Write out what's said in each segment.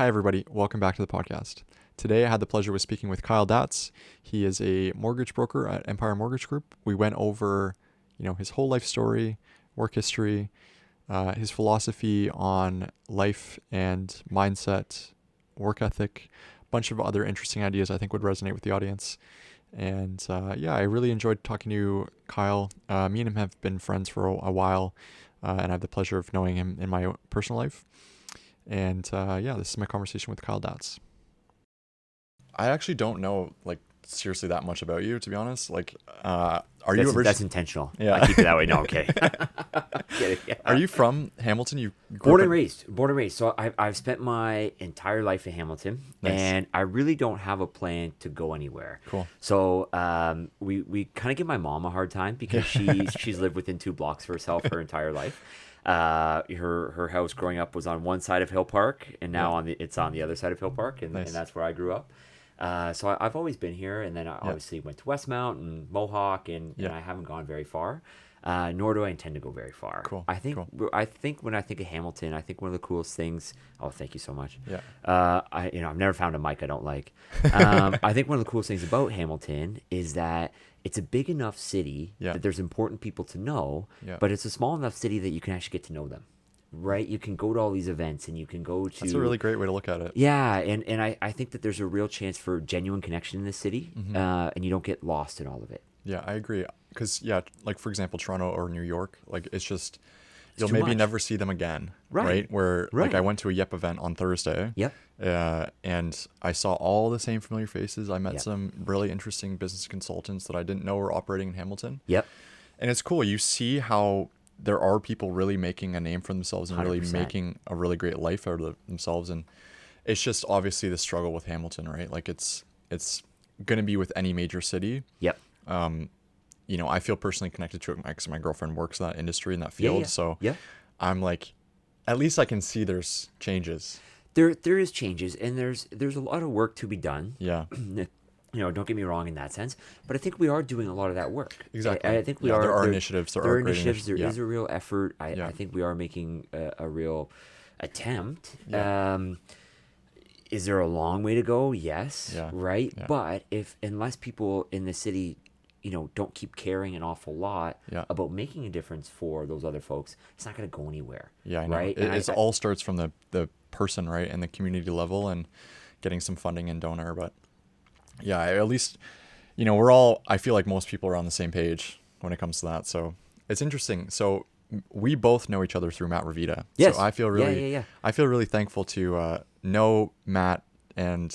Hi, everybody. Welcome back to the podcast. Today, I had the pleasure of speaking with Kyle Datzkiw. He is a mortgage broker at Empire Mortgage Group. We went over, his whole life story, work history, his philosophy on life and mindset, work ethic, a bunch of other interesting ideas I think would resonate with the audience. And I really enjoyed talking to you, Kyle. Me and him have been friends for a while, and I have the pleasure of knowing him in my personal life. And this is my conversation with Kyle Datzkiw. I actually don't know, seriously that much about you, to be honest. That's intentional. Yeah. I keep it that way. No, I'm kidding. Yeah. Are you from Hamilton? You Born and raised. So I've spent my entire life in Hamilton, Nice. and I really don't have a plan to go anywhere. Cool. So we kind of give my mom a hard time because she's lived within 2 blocks of herself her entire life. Her house growing up was on one side of Hill Park, and now it's on the other side of Hill Park, and, Nice. and that's where I grew up. So I've always been here, and then I obviously went to Westmount and Mohawk, and I haven't gone very far, nor do I intend to go very far. Cool. I think when I think of Hamilton, I think one of the coolest things. Oh, thank you so much. Yeah. I've never found a mic I don't like. I think one of the coolest things about Hamilton is that it's a big enough city that there's important people to know, but it's a small enough city that you can actually get to know them. Right, you can go to all these events, and you can go to. That's a really great way to look at it. Yeah, and I think that there's a real chance for genuine connection in this city, and you don't get lost in all of it. Yeah, I agree. Because for example, Toronto or New York, it's just you'll too maybe much. never see them again. Right. Where Right. I went to a Yep event on Thursday. Yep. And I saw all the same familiar faces. I met Yep. some really interesting business consultants that I didn't know were operating in Hamilton. Yep. And it's cool. You see how there are people really making a name for themselves and really 100%. making a really great life out of themselves. And it's just obviously the struggle with Hamilton, right? It's going to be with any major city. Yep. I feel personally connected to it because my girlfriend works in that industry, in that field. Yeah. So Yeah. I'm at least I can see there's changes. There is changes, and there's a lot of work to be done. Yeah. Don't get me wrong in that sense, but I think we are doing a lot of that work. Exactly. I think we Yeah, are. there are initiatives. There are great initiatives. There initiatives. is a real effort. I Yeah. think we are making a real attempt. Yeah. Is there a long way to go? Yes. Yeah. Right. Yeah. But unless people in the city, don't keep caring an awful lot about making a difference for those other folks, it's not going to go anywhere. Yeah, I know. Right. It all starts from the person, right, and the community level, and getting some funding and donor. But yeah, at least I feel like most people are on the same page when it comes to that. So it's interesting. So we both know each other through Matt Ravita. Yes. So I feel really, Yeah. I feel really thankful to know Matt and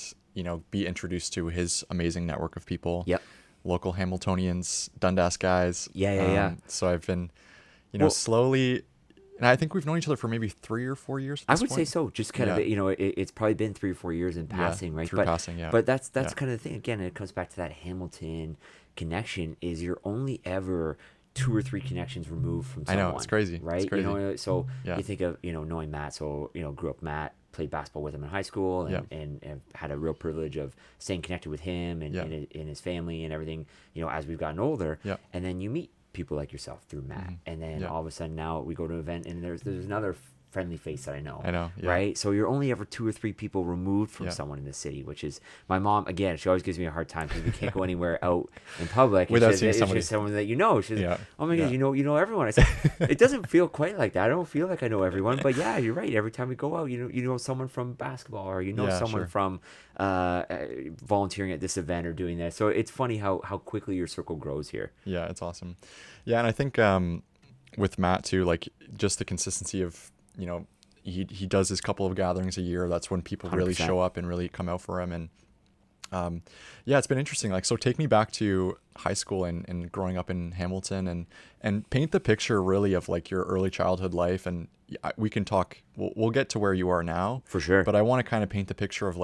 be introduced to his amazing network of people. Yep. Local Hamiltonians, Dundas guys. Yeah. So I've been, Well- slowly, and I think we've known each other for maybe 3 or 4 years. At I this would say point. so. Just kind of, it's probably been 3 or 4 years in passing, right? through passing, yeah. But that's Yeah. kind of the thing. Again, it comes back to that Hamilton connection. Is you're only ever 2 or 3 connections removed from I someone. know, it's crazy. right? It's crazy. So Yeah. you think of knowing Matt. So grew up Matt, played basketball with him in high school, and had a real privilege of staying connected with him and his family and everything. As we've gotten older, Yeah. and then you meet people like yourself through Matt, and then Yeah. all of a sudden now we go to an event and there's another friendly face that I know. Yeah. Right? So you're only ever 2 or 3 people removed from Yeah. someone in the city, which is my mom. Again, she always gives me a hard time because we can't go anywhere out in public Without it's seeing just, somebody. It's just someone that She's Yeah. oh my God, Yeah. you know everyone. I said, it doesn't feel quite like that. I don't feel like I know everyone, but yeah, you're right. Every time we go out, you know someone from basketball, or Yeah, someone sure. from volunteering at this event or doing that. So it's funny how quickly your circle grows here. Yeah, it's awesome. Yeah, and I think with Matt too, just the consistency of, he does his couple of gatherings a year. That's when people really 100%. show up and really come out for him. And it's been interesting. So take me back to high school and growing up in Hamilton, and paint the picture really of your early childhood life. And we can talk. We'll get to where you are now For sure. But I want to kind of paint the picture of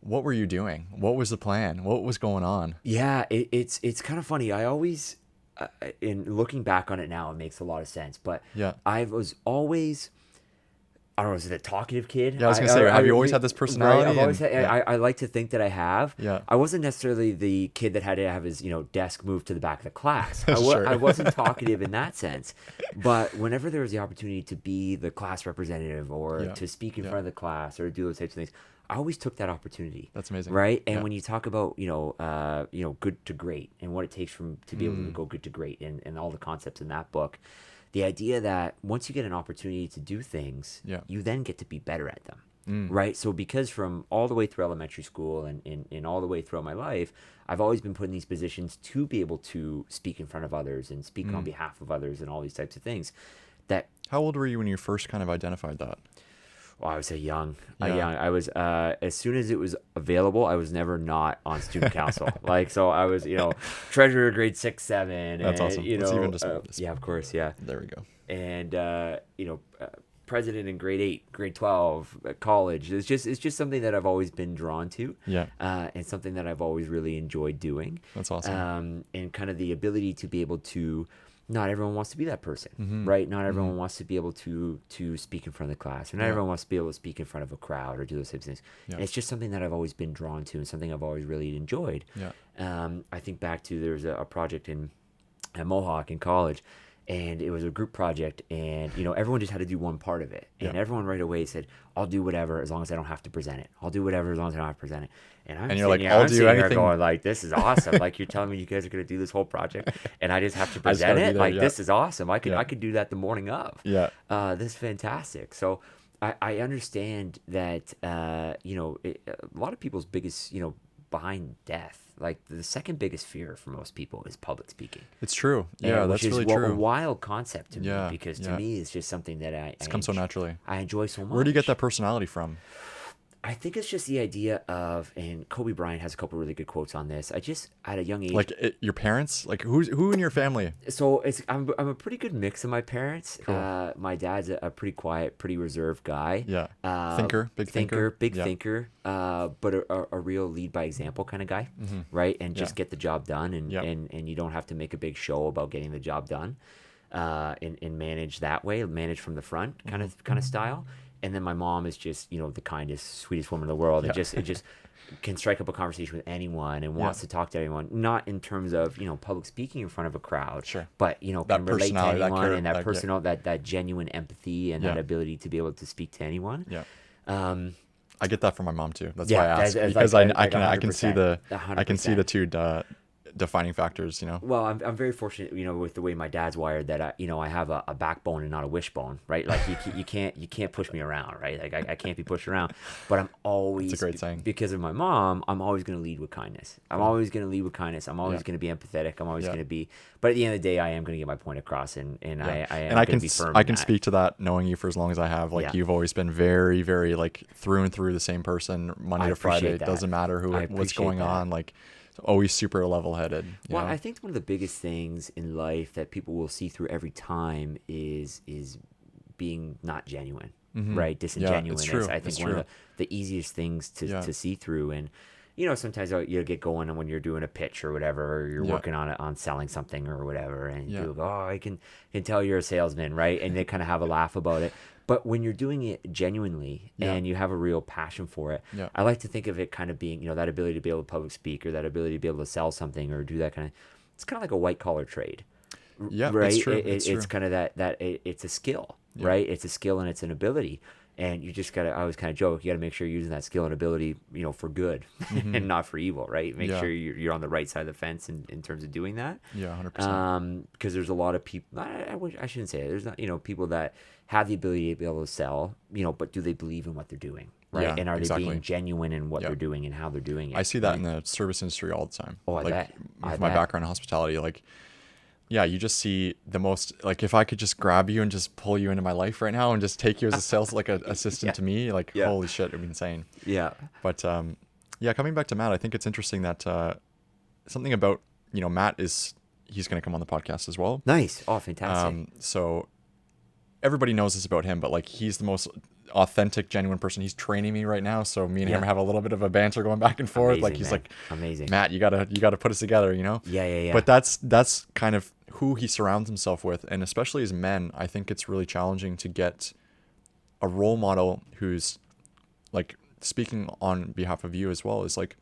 what were you doing? What was the plan? What was going on? Yeah, it's kind of funny. I always, in looking back on it now, it makes a lot of sense. But Yeah. I was always, I don't know, is it a talkative kid? Yeah, I was gonna say, have you always had this personality? Right, I've always had, I like to think that I have. Yeah. I wasn't necessarily the kid that had to have his, desk moved to the back of the class. Sure. I wasn't talkative in that sense. But whenever there was the opportunity to be the class representative or to speak in front of the class or do those types of things, I always took that opportunity. That's amazing. Right? And when you talk about, good to great and what it takes to be able to go good to great and all the concepts in that book, the idea that once you get an opportunity to do things, you then get to be better at them. Right? So because from all the way through elementary school and all the way throughout my life, I've always been put in these positions to be able to speak in front of others and speak on behalf of others and all these types of things. How old were you when you first kind of identified that? Well, I was young. I was as soon as it was available, I was never not on student council. So I was, treasurer grade 6, 7. That's awesome. Let's even just yeah, of course, yeah. There we go. And president in grade 8, grade 12, college. It's just something that I've always been drawn to. Yeah. And something that I've always really enjoyed doing. That's awesome. And kind of the ability to be able to. Not everyone wants to be that person, right? Not everyone wants to be able to speak in front of the class, or not everyone wants to be able to speak in front of a crowd or do those types of things. Yeah. And it's just something that I've always been drawn to and something I've always really enjoyed. Yeah. I think back to there was a project at Mohawk in college, and it was a group project, and everyone just had to do one part of it, and everyone right away said, "I'll do whatever as long as I don't have to present it. I'll do whatever as long as I don't have to present it." And you're like, "I'll do anything." Going like, "This is awesome! Like you're telling me you guys are going to do this whole project, and I just have to present it. This is awesome. I could do that the morning of. Yeah. This is fantastic." So I understand that a lot of people's biggest behind death. Like the second biggest fear for most people is public speaking. It's true. Yeah, that's really true. A wild concept to me because to me it's just something that it's come so naturally. I enjoy so much. Where do you get that personality from? I think it's just the idea of, and Kobe Bryant has a couple really good quotes on this. I just at a young age, your parents, who in your family? So I'm a pretty good mix of my parents. Cool. My dad's a pretty quiet, pretty reserved guy. Yeah. Big thinker, but a real lead by example kind of guy, right? And just get the job done, and you don't have to make a big show about getting the job done, and manage that way, manage from the front kind of style. And then my mom is just, the kindest, sweetest woman in the world. It just can strike up a conversation with anyone and wants to talk to anyone. Not in terms of, public speaking in front of a crowd, but, can relate to anyone and that genuine empathy and that ability to be able to speak to anyone. Yeah. I get that from my mom too. That's why I asked, because I can see the two defining factors, Well, I'm very fortunate, with the way my dad's wired that I have a backbone and not a wishbone, right? Like you can't push me around, right? Like I can't be pushed around, but I'm always, it's a great saying. Because of my mom, I'm always going to lead with kindness. I'm always going to lead with kindness. I'm always going to be empathetic. I'm always going to be, but at the end of the day, I am going to get my point across, and I am going to be firm. I can speak to that, knowing you for as long as I have. You've always been very, very through and through the same person, Monday to Friday. It doesn't matter what's going on. Always super level-headed. Well, I think one of the biggest things in life that people will see through every time is being not genuine, right? Disingenuous. Yeah, I think one of the easiest things to see through. And sometimes you get going when you're doing a pitch or whatever, or you're working on selling something or whatever, and people go, "Oh, I can tell you're a salesman," right? And they kind of have a laugh about it. But when you're doing it genuinely and you have a real passion for it, I like to think of it kind of being, that ability to be able to public speak or that ability to be able to sell something or do that kind of, it's kind of like a white collar trade. Yeah, right. It's true. It's kind of that it's a skill, right? It's a skill and it's an ability. And you just gotta, I always kind of joke, you gotta make sure you're using that skill and ability, for good and not for evil, right? Make sure you're on the right side of the fence in terms of doing that. Yeah, 100%. Because there's a lot of people, I shouldn't say it. There's not, people that have the ability to be able to sell, but do they believe in what they're doing, right? Yeah, and are exactly. they being genuine in what they're doing and how they're doing it? I see that in the service industry all the time. Oh, I bet. With my background in hospitality, you just see the most, if I could just grab you and just pull you into my life right now and just take you as a sales, assistant to me, holy shit, it'd be insane. Yeah. But, coming back to Matt, I think it's interesting that, something about, Matt he's going to come on the podcast as well. Nice. Oh, fantastic. So everybody knows this about him, but he's the most authentic, genuine person. He's training me right now. So me and him have a little bit of a banter going back and forth. Amazing, he's man. Amazing. Matt, you gotta put us together, Yeah. But that's kind of who he surrounds himself with. And especially as men, I think it's really challenging to get a role model who's like, speaking on behalf of you as well, is like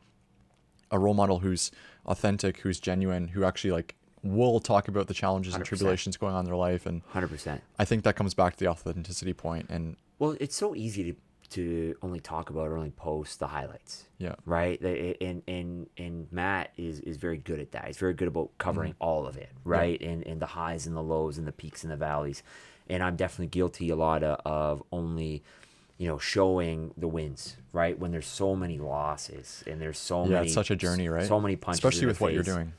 a role model who's authentic, who's genuine, who actually like will talk about the challenges 100%. and tribulations going on in their life. And 100%. I think that comes back to the authenticity point. And well, it's so easy to only talk about or only post the highlights. Yeah. Right. And Matt is very good at that. He's very good about covering all of it. Right. Yeah. And the highs and the lows and the peaks and the valleys. And I'm definitely guilty a lot of only, showing the wins, right? When there's so many losses and there's so many. Yeah, it's such a journey, right? So many punches. Especially in with the what face. you're doing.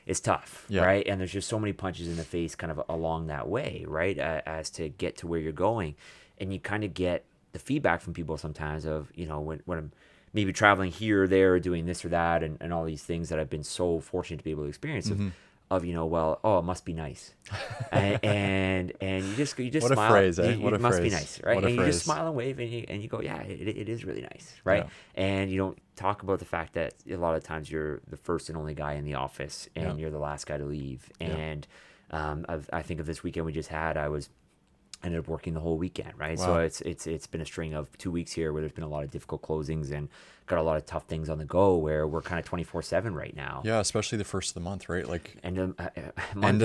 It's tough, right? And there's just so many punches in the face kind of along that way, right? As to get to where you're going. And you kind of get the feedback from people sometimes of, when I'm maybe traveling here or there or doing this or that and all these things that I've been so fortunate to be able to experience of it must be nice. and you just what smile. A phrase, eh? It must be nice, right? And you just smile and wave and you go, yeah, it is really nice, right? Yeah. And you don't talk about the fact that a lot of times you're the first and only guy in the office and you're the last guy to leave. And I think of this weekend we just had, ended up working the whole weekend, right? Wow. So it's been a string of 2 weeks here where there's been a lot of difficult closings and got a lot of tough things on the go where we're kind of 24/7 right now. Yeah, especially the first of the month, right? Like, and month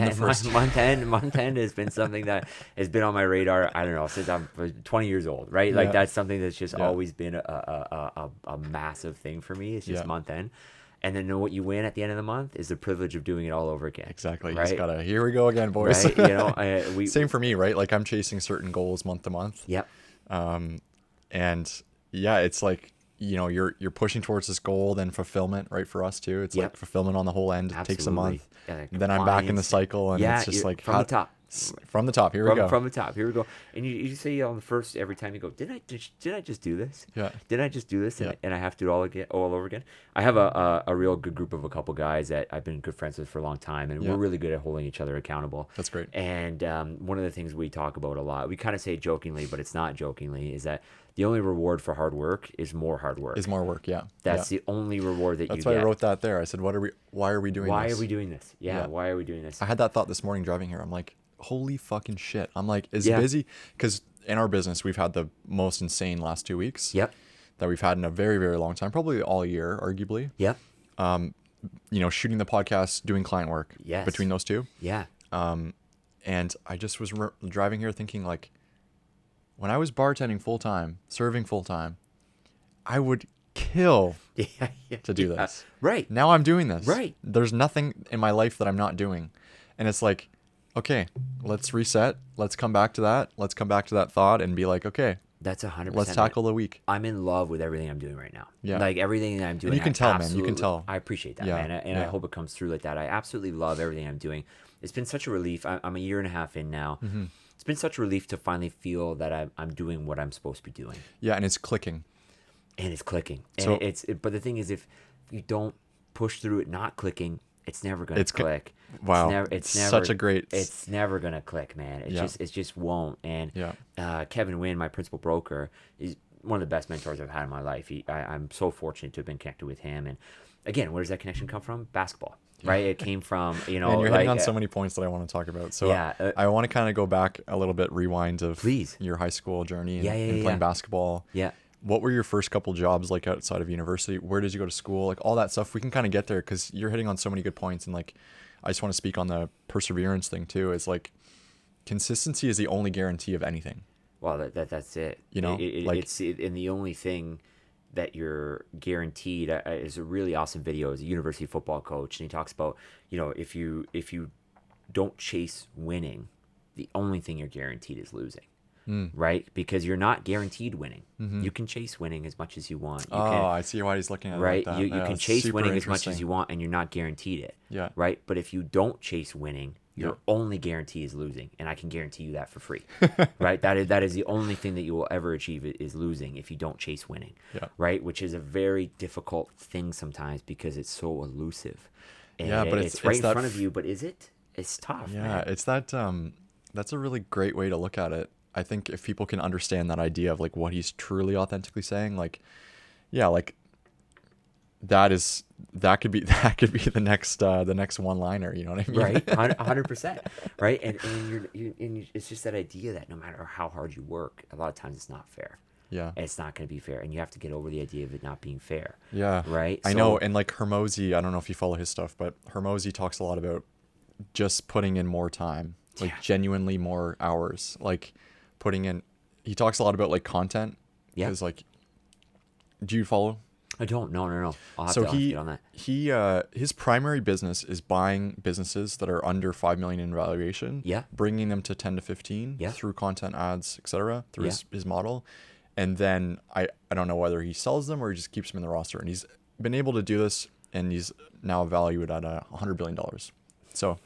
end has been something that has been on my radar. I don't know, since I'm 20 years old, right? Like that's something that's just always been a massive thing for me. It's just month end. And then what you win at the end of the month is the privilege of doing it all over again. Exactly. Right? You just gotta, here we go again, boys. Right? Same for me, right? Like I'm chasing certain goals month to month. Yep. And yeah, it's like, you're pushing towards this goal, then fulfillment, right? For us too. It's like fulfillment on the whole end. It takes a month. Then I'm back in the cycle, and it's just like from the top. From the top, here we go. From the top, here we go. And you say on the first, every time you go, did I just do this? Yeah. Did I just do this? And I have to do it all over again. I have a real good group of a couple guys that I've been good friends with for a long time, and we're really good at holding each other accountable. That's great. And one of the things we talk about a lot, we kind of say jokingly, but it's not jokingly, is that the only reward for hard work is more hard work. Is more work, yeah. That's the only reward that you get. That's why I wrote that there. I said, why are we doing this? Why are we doing this? Yeah, why are we doing this? I had that thought this morning driving here. I'm like, holy fucking shit. I'm like, busy, because in our business, we've had the most insane last 2 weeks. Yep. That we've had in a very, very long time, probably all year, arguably. Yep. Shooting the podcast, doing client work. Yes. Between those two. Yeah. And I just was driving here thinking, like, when I was bartending full time, serving full time, I would kill to do this. Right. Now I'm doing this. Right. There's nothing in my life that I'm not doing. And it's like, okay, let's reset. Let's come back to that. Let's come back to that thought and be like, okay, that's 100%. Let's tackle the week. I'm in love with everything I'm doing right now. Yeah. Like everything that I'm doing. And you can tell, man. You can tell. I appreciate that, man. And I hope it comes through like that. I absolutely love everything I'm doing. It's been such a relief. I'm a year and a half in now. Mm-hmm. It's been such a relief to finally feel that I'm doing what I'm supposed to be doing. Yeah, and it's clicking. And but the thing is, if you don't push through it not clicking, it's never going to click. Wow. It's never, such a great... It's never going to click, man. It just won't. And Kevin Wynn, my principal broker, is one of the best mentors I've had in my life. I'm so fortunate to have been connected with him. And again, where does that connection come from? Basketball. Right, it came from And you're hitting on so many points that I want to talk about. So I want to kind of go back a little bit, rewind of your high school journey and playing basketball. Yeah. What were your first couple jobs like outside of university? Where did you go to school? Like all that stuff. We can kind of get there because you're hitting on so many good points. And like, I just want to speak on the perseverance thing too. Is like, consistency is the only guarantee of anything. Well, that's it. You know, and the only thing that you're guaranteed is a really awesome video as a university football coach, and he talks about, if you don't chase winning, the only thing you're guaranteed is losing. Right? Because you're not guaranteed winning. Mm-hmm. You can chase winning as much as you want. I see why he's looking at it like that. You can chase winning as much as you want, and you're not guaranteed it. Yeah. Right? But if you don't chase winning, your only guarantee is losing, and I can guarantee you that for free. Right? That is the only thing that you will ever achieve is losing if you don't chase winning. Yeah. Right? Which is a very difficult thing sometimes because it's so elusive. And but it's right in front of you, but is it? It's tough. Yeah, man. It's that. That's a really great way to look at it. I think if people can understand that idea of like what he's truly authentically saying, like, that could be the next one liner. You know what I mean? Right, 100%. Right, and it's just that idea that no matter how hard you work, a lot of times it's not fair. Yeah. It's not going to be fair, and you have to get over the idea of it not being fair. Yeah. Right. I know, and like Hermosi, I don't know if you follow his stuff, but Hermosi talks a lot about just putting in more time, like genuinely more hours, like putting in. He talks a lot about like content. Yeah. Because like, do you follow? I don't. No. I'll have to get on that. His primary business is buying businesses that are under 5 million in valuation. Yeah. Bringing them to 10 to 15. Yeah. Through content, ads, etc. Through his model, and then I don't know whether he sells them or he just keeps them in the roster. And he's been able to do this, and he's now valued at $100 billion. So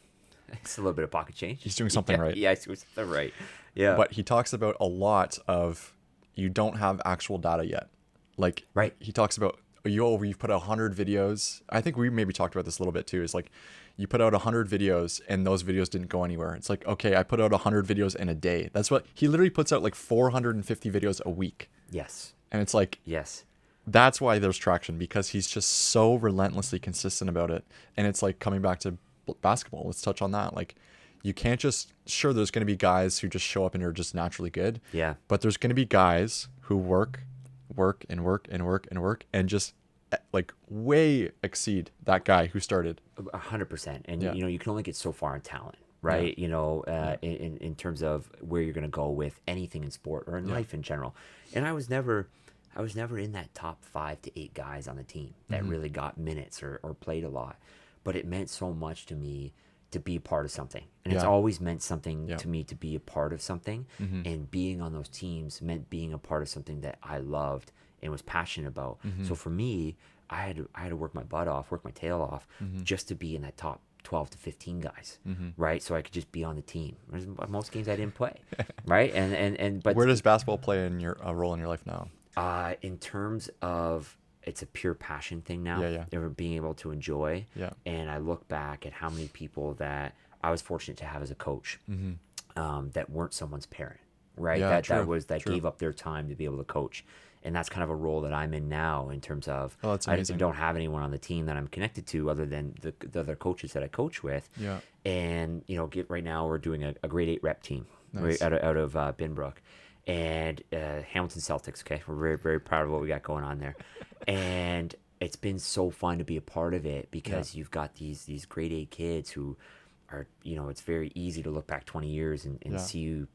it's a little bit of pocket change. He's doing something right. Yeah, he's doing something right. Yeah. But he talks about a lot of you don't have actual data yet. Like he talks about you've put out 100 videos. I think we maybe talked about this a little bit too. Is like you put out 100 videos and those videos didn't go anywhere. It's like, okay, I put out 100 videos in a day. That's what he literally puts out, like 450 videos a week. Yes. And it's like, yes, that's why there's traction, because he's just so relentlessly consistent about it. And it's like coming back to basketball. Let's touch on that. Like you can't just, sure, there's going to be guys who just show up and are just naturally good. Yeah. But there's going to be guys who work and just like way exceed that guy who started. 100%. And you can only get so far in talent, right? In terms of where you're going to go with anything in sport or in life in general. And I was never in that top 5 to 8 guys on the team that really got minutes or played a lot, but it meant so much to me to be a part of something. And it's always meant something to me to be a part of something. And being on those teams meant being a part of something that I loved and was passionate about. So for me, I had to work my butt off, work my tail off, just to be in that top 12 to 15 guys, right? So I could just be on the team. There's most games I didn't play, right? But where does basketball play in your role in your life now? In terms of, it's a pure passion thing now. Being able to enjoy. And I look back at how many people that I was fortunate to have as a coach, that weren't someone's parent, right? That gave up their time to be able to coach. And that's kind of a role that I'm in now, in terms of I don't have anyone on the team that I'm connected to other than the other coaches that I coach with. And right now we're doing a grade 8 rep team, right, out of Binbrook, and Hamilton Celtics. Okay, we're very, very proud of what we got going on there, and it's been so fun to be a part of it, because you've got these grade 8 kids who are, it's very easy to look back 20 years and see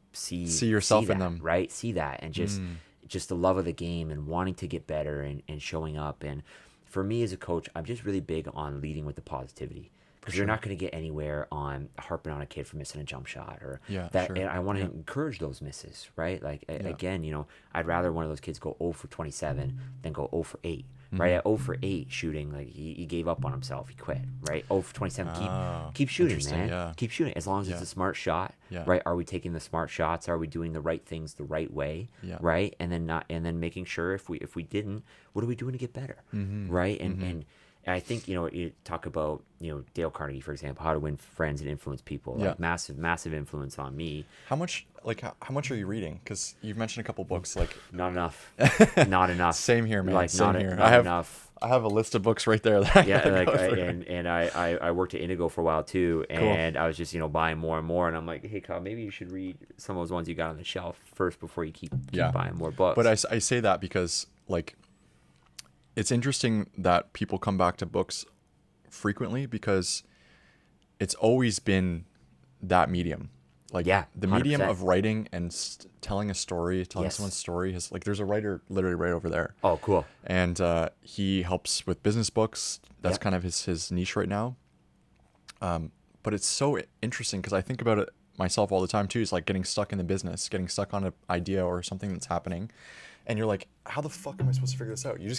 yourself in them, right? See that, and just the love of the game and wanting to get better and showing up. And for me as a coach, I'm just really big on leading with the positivity, because you're not going to get anywhere on harping on a kid for missing a jump shot or that. And I want to encourage those misses, right? Like again, I'd rather one of those kids go 0 for 27 than go 0 for 8. Right, at 0 for 8 shooting, like he gave up on himself, he quit. Right, 0 for 27, keep shooting, man. Keep shooting, as long as it's a smart shot. Right, are we taking the smart shots? Are we doing the right things the right way? Right, and then making sure if we didn't, what are we doing to get better? Right, and I think you talk about Dale Carnegie, for example, How to Win Friends and Influence People. Like massive influence on me. How much are you reading? Because you've mentioned a couple books. Like not enough. Not enough. Same here, man. Like Same here. Not enough. I have a list of books right there. That I worked at Indigo for a while too, and I was just buying more and more, and I'm like, hey Kyle, maybe you should read some of those ones you got on the shelf first before you keep buying more books. But I say that because like, it's interesting that people come back to books frequently, because it's always been that medium. Like the medium 100%. Of writing and telling a story, someone's story is like, there's a writer literally right over there. Oh, cool. And he helps with business books. That's kind of his niche right now. But it's so interesting, because I think about it myself all the time too. It's like getting stuck in the business, getting stuck on an idea or something that's happening. And you're like, how the fuck am I supposed to figure this out? You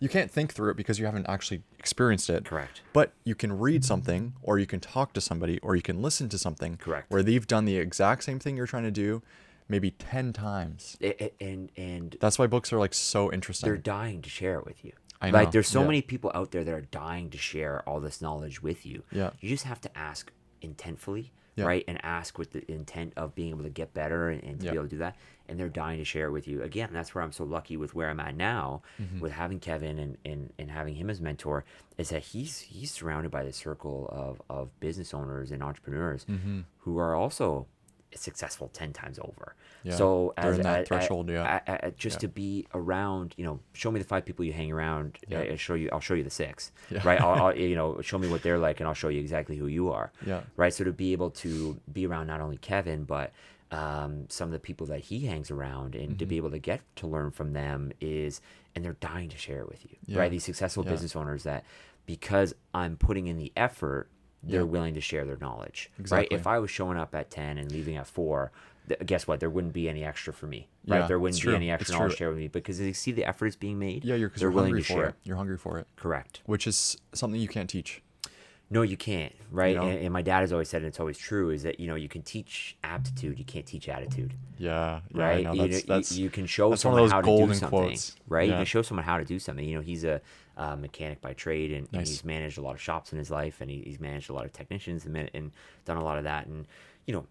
can't think through it because you haven't actually experienced it. Correct. But you can read something, or you can talk to somebody, or you can listen to something. Correct. Where they've done the exact same thing you're trying to do, maybe 10 times. And that's why books are like so interesting. They're dying to share it with you. I know. Like there's so many people out there that are dying to share all this knowledge with you. Yeah. You just have to ask intentfully, right? And ask with the intent of being able to get better and to be able to do that. And they're dying to share it with you. Again, that's where I'm so lucky with where I'm at now, with having Kevin and having him as mentor, is that he's surrounded by this circle of business owners and entrepreneurs who are also successful 10 times over. So they're in that threshold, just to be around, show me the 5 people you hang around. I'll show you the 6, right? I'll show me what they're like, and I'll show you exactly who you are. Right. So to be able to be around not only Kevin, but some of the people that he hangs around, and to be able to get to learn from them and they're dying to share it with you, right? These successful business owners that, because I'm putting in the effort, they're willing to share their knowledge, right? If I was showing up at 10 and leaving at 4, guess what? There wouldn't be any extra for me, right? There wouldn't be any extra knowledge shared with me, because they see the effort is being made. They're willing to share. You're hungry for it. Correct. Which is something you can't teach. No, you can't, right? And my dad has always said, and it's always true, is that, you can teach aptitude, you can't teach attitude. Right? You can show someone how to do something, quotes. Right? You can show someone how to do something. He's a mechanic by trade, and he's managed a lot of shops in his life, and he's managed a lot of technicians and done a lot of that. And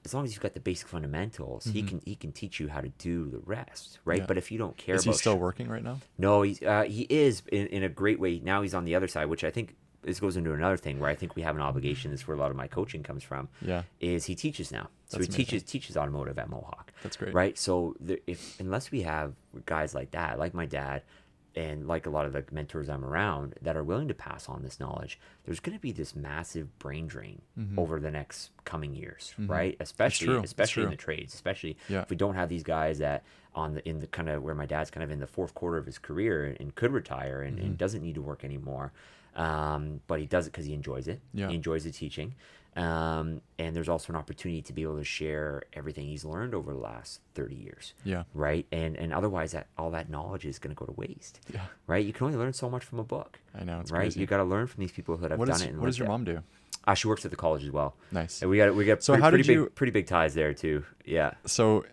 as long as you've got the basic fundamentals, he can teach you how to do the rest, right? But if you don't care, is he still working right now? No, he is in a great way. Now he's on the other side, which I think this goes into another thing where I think we have an obligation. This is where a lot of my coaching comes from. Is he teaches now? So he teaches automotive at Mohawk. That's great, right? So unless we have guys like that, like my dad, and like a lot of the mentors I'm around that are willing to pass on this knowledge, there's going to be this massive brain drain over the next coming years, right? Especially in the trades, especially if we don't have these guys that in the kind of where my dad's kind of in the 4th quarter of his career and could retire and doesn't need to work anymore. But he does it because he enjoys it. He enjoys the teaching. And there's also an opportunity to be able to share everything he's learned over the last 30 years. Right. And otherwise all that knowledge is going to go to waste. Right. You can only learn so much from a book. I know. It's right. Crazy. You got to learn from these people that have done it. What does your mom do? She works at the college as well. Nice. And we got so pretty big ties there too. Yeah. So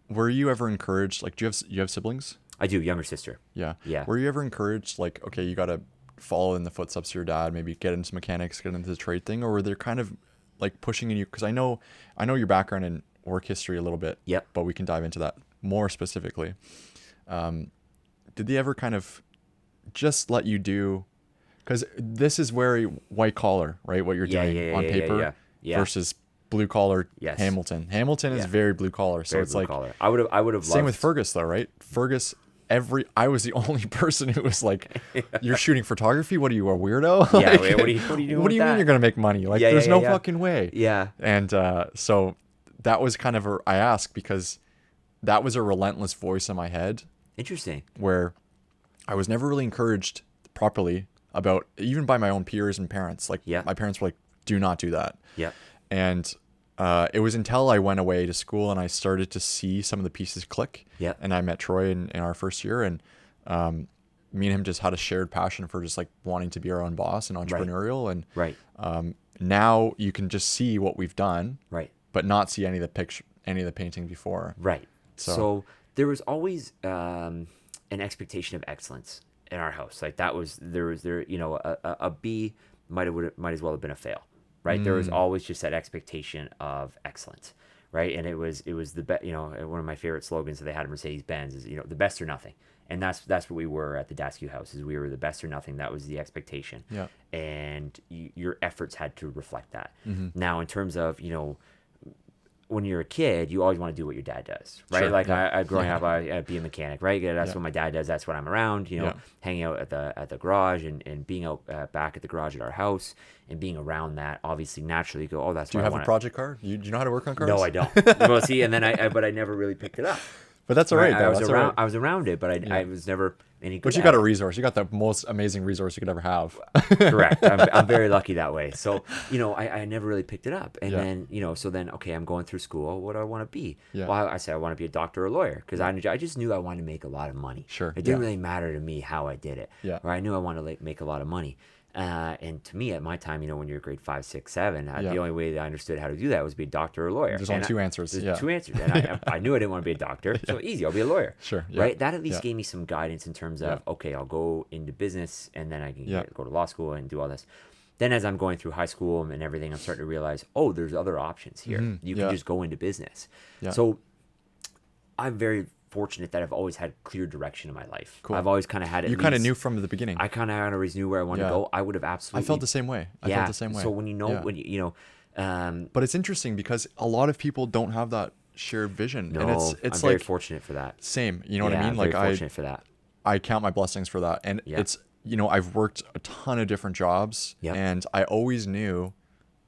were you ever encouraged, like, do you have siblings? I do. Younger sister. Yeah. Yeah. Were you ever encouraged, like, okay, you got to follow in the footsteps of your dad, maybe get into mechanics, get into the trade thing, or were they kind of like pushing in you? Because I know your background in work history a little bit. But we can dive into that more specifically. Did they ever kind of just let you do? Because this is very white collar, right? What you're doing on paper versus blue collar. Hamilton is very blue collar. So very it's like collar. I would have. Same with Fergus though, right? Fergus. I was the only person who was like, "You're shooting photography? What are you, a weirdo? Like, what are you doing? What do you mean you're gonna make money? Like, there's no fucking way." And so that was kind of I asked because that was a relentless voice in my head. Interesting. Where I was never really encouraged properly about, even by my own peers and parents. Like, my parents were like, "Do not do that." And it was until I went away to school and I started to see some of the pieces click. And I met Troy in our first year, and me and him just had a shared passion for just like wanting to be our own boss and entrepreneurial. And now you can just see what we've done, but not see any of the painting before. So there was always an expectation of excellence in our house. Like a B might as well have been a fail. Right. There was always just that expectation of excellence. Right. And it was the best, one of my favorite slogans that they had at Mercedes-Benz is, the best or nothing. And that's what we were at the Datzkiw house, is we were the best or nothing. That was the expectation. And your efforts had to reflect that. Now, in terms of, when you're a kid, you always want to do what your dad does, right? Sure, like I growing up, I'd be a mechanic, right? That's what my dad does. That's what I'm around, hanging out at the garage and being out back at the garage at our house and being around that. Obviously, naturally, you go, oh, that's. Do you have a project car? Do you know how to work on cars? No, I don't. Well, see, and then but I never really picked it up. But that's all right. I was around it, but I was never any good. But you got a resource. You got the most amazing resource you could ever have. Correct. I'm very lucky that way. So, I never really picked it up. And then, so then, okay, I'm going through school. What do I want to be? Well, I said I want to be a doctor or a lawyer, because I just knew I wanted to make a lot of money. Sure. It didn't really matter to me how I did it. Or I knew I wanted to make a lot of money. And to me, at my time, when you're grade 5, 6, 7, the only way that I understood how to do that was be a doctor or a lawyer. There's only two answers. There's 2 answers. And I knew I didn't want to be a doctor. So easy, I'll be a lawyer. Sure. Right? That at least gave me some guidance in terms of, okay, I'll go into business and then I can go to law school and do all this. Then as I'm going through high school and everything, I'm starting to realize, oh, there's other options here. You can just go into business. So I'm very fortunate that I've always had clear direction in my life. Cool. I've always kind of had it. You kind of knew from the beginning. I kind of always knew where I wanted to go. I would have absolutely. I felt the same way. I felt the same way. So when you know, but it's interesting because a lot of people don't have that shared vision. No, and it's I'm very fortunate for that. Same. You know what I mean? Like very fortunate for that. I count my blessings for that. And it's, I've worked a ton of different jobs and I always knew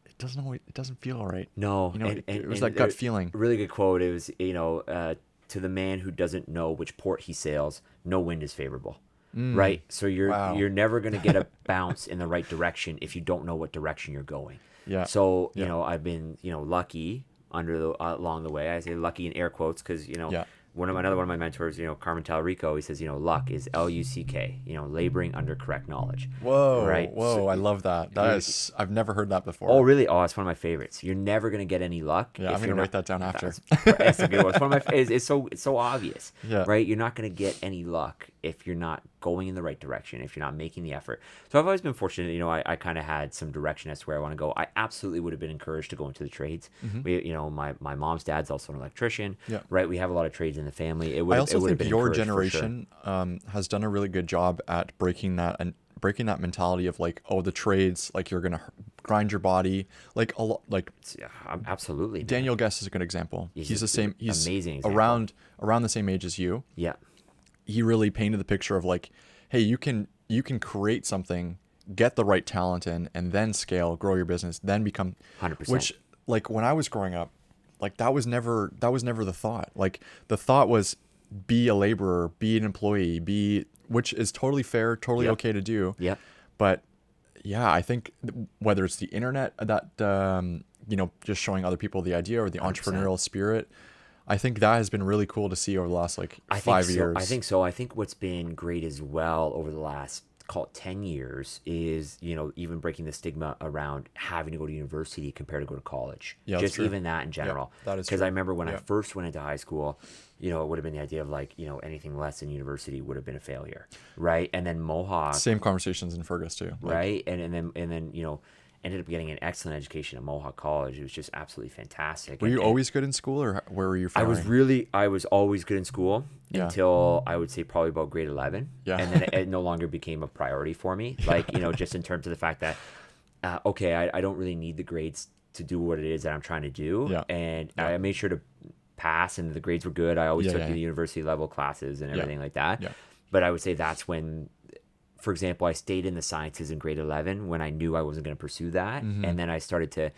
it doesn't feel right. No. It was that gut feeling. Really good quote. It was, to the man who doesn't know which port he sails, no wind is favorable. Right? So you're never going to get a bounce in the right direction if you don't know what direction you're going. Yeah. So, I've been, lucky along the way. I say lucky in air quotes because, another one of my mentors, Carmen Talarico, he says, luck is L-U-C-K, laboring under correct knowledge. Whoa. Right. Whoa. So, I love that. I've never heard that before. Oh, really? Oh, it's one of my favorites. You're never going to get any luck. Yeah. I'm going to write that down after. It's a good one. It's one of my, it's so obvious, yeah. Right? You're not going to get any luck if you're not going in the right direction, if you're not making the effort. So I've always been fortunate, I kind of had some direction as to where I want to go. I absolutely would have been encouraged to go into the trades. We, my mom's dad's also an electrician, right? We have a lot of trades in the family. I also think your generation has done a really good job at breaking that mentality of like, oh, the trades, like you're gonna grind your body, like a lot, like absolutely. Daniel Guest is a good example. He's the same. He's amazing example. around the same age as you. Yeah. He really painted the picture of like, hey, you can create something, get the right talent in, and then scale, grow your business, then become 100%. Which, like, when I was growing up, like that was never the thought. Like the thought was be a laborer, be an employee, which is totally fair, totally okay to do. Yeah. But yeah, I think whether it's the internet that just showing other people the idea or the 100%. Entrepreneurial spirit, I think that has been really cool to see over the last 5 years. I think so. I think what's been great as well over the last, call it 10 years is, even breaking the stigma around having to go to university compared to go to college. Yeah, just true. Even that in general. Yeah, that is because true. I remember when I first went into high school, it would have been the idea of anything less than university would have been a failure, right? And then Mohawk. Same conversations in Fergus too. Right? And then ended up getting an excellent education at Mohawk College. It was just absolutely fantastic. Were you always good in school, or where were you from? I was always good in school until I would say probably about grade 11. Yeah. And then it no longer became a priority for me. Just in terms of the fact that, I don't really need the grades to do what it is that I'm trying to do. Yeah. And I made sure to pass, and the grades were good. I always took the university level classes and everything like that. Yeah. But I would say that's when, for example, I stayed in the sciences in grade 11 when I knew I wasn't going to pursue that. Mm-hmm. And then I started to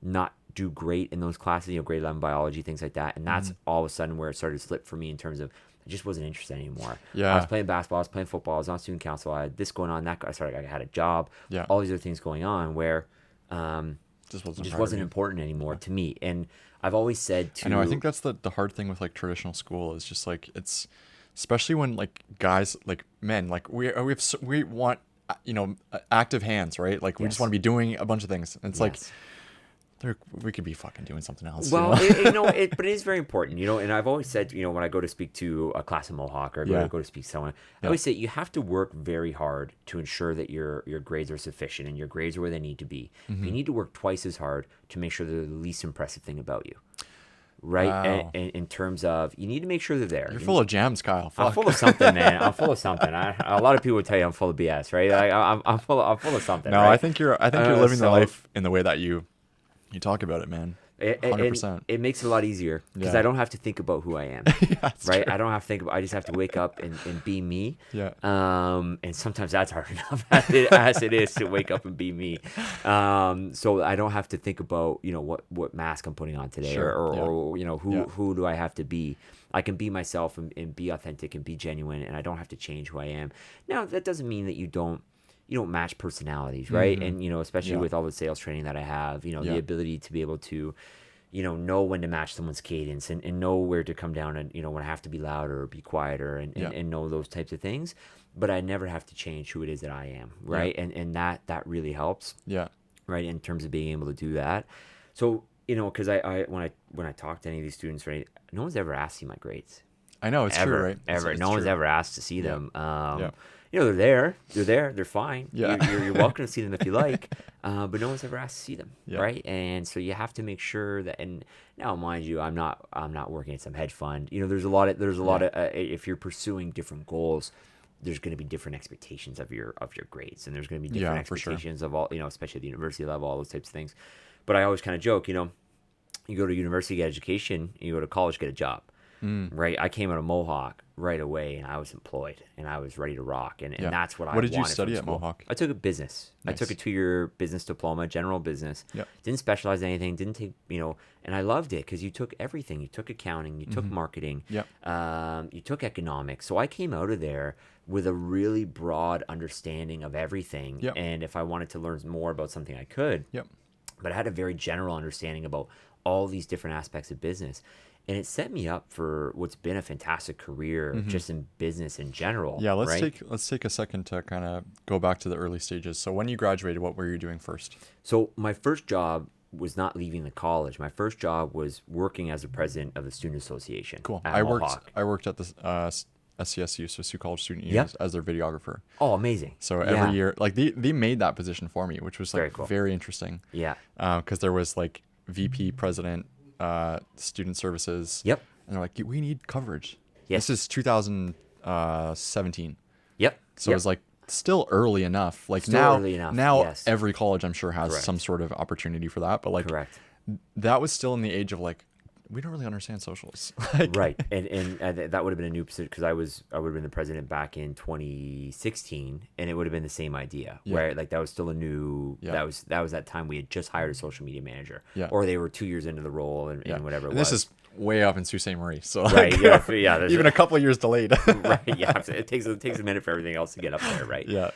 not do great in those classes, grade 11 biology, things like that. And that's all of a sudden where it started to slip for me in terms of I just wasn't interested anymore. Yeah. I was playing basketball, I was playing football, I was on student council, I had this going on, I had a job, all these other things going on where just wasn't important anymore to me. And I've always said to... I know, I think that's the hard thing with traditional school is just it's... Especially when guys, men, we want, active hands, right? We just want to be doing a bunch of things. And it's we could be fucking doing something else. Well, but it is very important, and I've always said, when I go to speak to a class of Mohawk or go to speak to someone, I always say you have to work very hard to ensure that your grades are sufficient and your grades are where they need to be. Mm-hmm. You need to work twice as hard to make sure they're the least impressive thing about you. Right. Wow. And in terms of, you need to make sure they're there. You're full of jams, Kyle. Fuck. I'm full of something, man. I'm full of something. A lot of people would tell you I'm full of BS, right? I'm full of something. No, right? I think you're living the life in the way that you talk about it, man. 100%. It makes it a lot easier because I don't have to think about who I am. Right? True. I don't have to think about. I just have to wake up and be me. Yeah. And sometimes that's hard enough as it is to wake up and be me. So I don't have to think about what mask I'm putting on today, or who do I have to be. I can be myself and be authentic and be genuine, and I don't have to change who I am. Now that doesn't mean that you don't match personalities, right? Mm-hmm. And especially with all the sales training that I have, the ability to be able to know when to match someone's cadence and know where to come down and when I have to be louder or be quieter and know those types of things, but I never have to change who it is that I am, right? And that really helps, right, in terms of being able to do that. So because I when I talk to any of these students, right, no one's ever asked to see my grades. I know, it's ever, true, right? Ever. No one's ever asked to see them. Yeah. They're there, they're fine. Yeah. You're welcome to see them if you like. but no one's ever asked to see them, right? And so you have to make sure that. And now, mind you, I'm not working at some hedge fund. There's a lot of if you're pursuing different goals, there's going to be different expectations of your grades, and there's going to be different expectations of all, especially at the university level, all those types of things. But I always kind of joke, you go to university, get education, you go to college, get a job. Right. I came out of Mohawk right away, and I was employed, and I was ready to rock. And that's what I wanted. What did you study at Mohawk? I took a business. Nice. I took a 2-year business diploma, general business. Yep. Didn't specialize in anything. Didn't take, and I loved it because you took everything. You took accounting. You took marketing. Yep. You took economics. So I came out of there with a really broad understanding of everything. Yep. And if I wanted to learn more about something, I could. Yep. But I had a very general understanding about all these different aspects of business. And it set me up for what's been a fantastic career just in business in general. Yeah, let's take a second to kind of go back to the early stages. So when you graduated, what were you doing first? So my first job was not leaving the college. My first job was working as the president of the student association. Cool. I worked at the SCSU, so Sioux College Student Union, as their videographer. Oh, amazing. So every year, like they made that position for me, which was like very cool. Very interesting. Yeah. Because there was like VP, president, student services. Yep. And they're like, we need coverage. Yes. This is 2017. Yep. So it was like still early enough. Like now yes. Every college I'm sure has some sort of opportunity for that. But like that was still in the age of like, we don't really understand socials. Right. And that would have been a new position because I would have been the president back in 2016, and it would have been the same idea, right? Like that was still a new, that was that time we had just hired a social media manager, or they were 2 years into the role and whatever it was. This is way up in Sault Ste. Marie. So right. Yeah. Even a couple of years delayed. Right. Yeah. It takes a minute for everything else to get up there. Right. Yeah.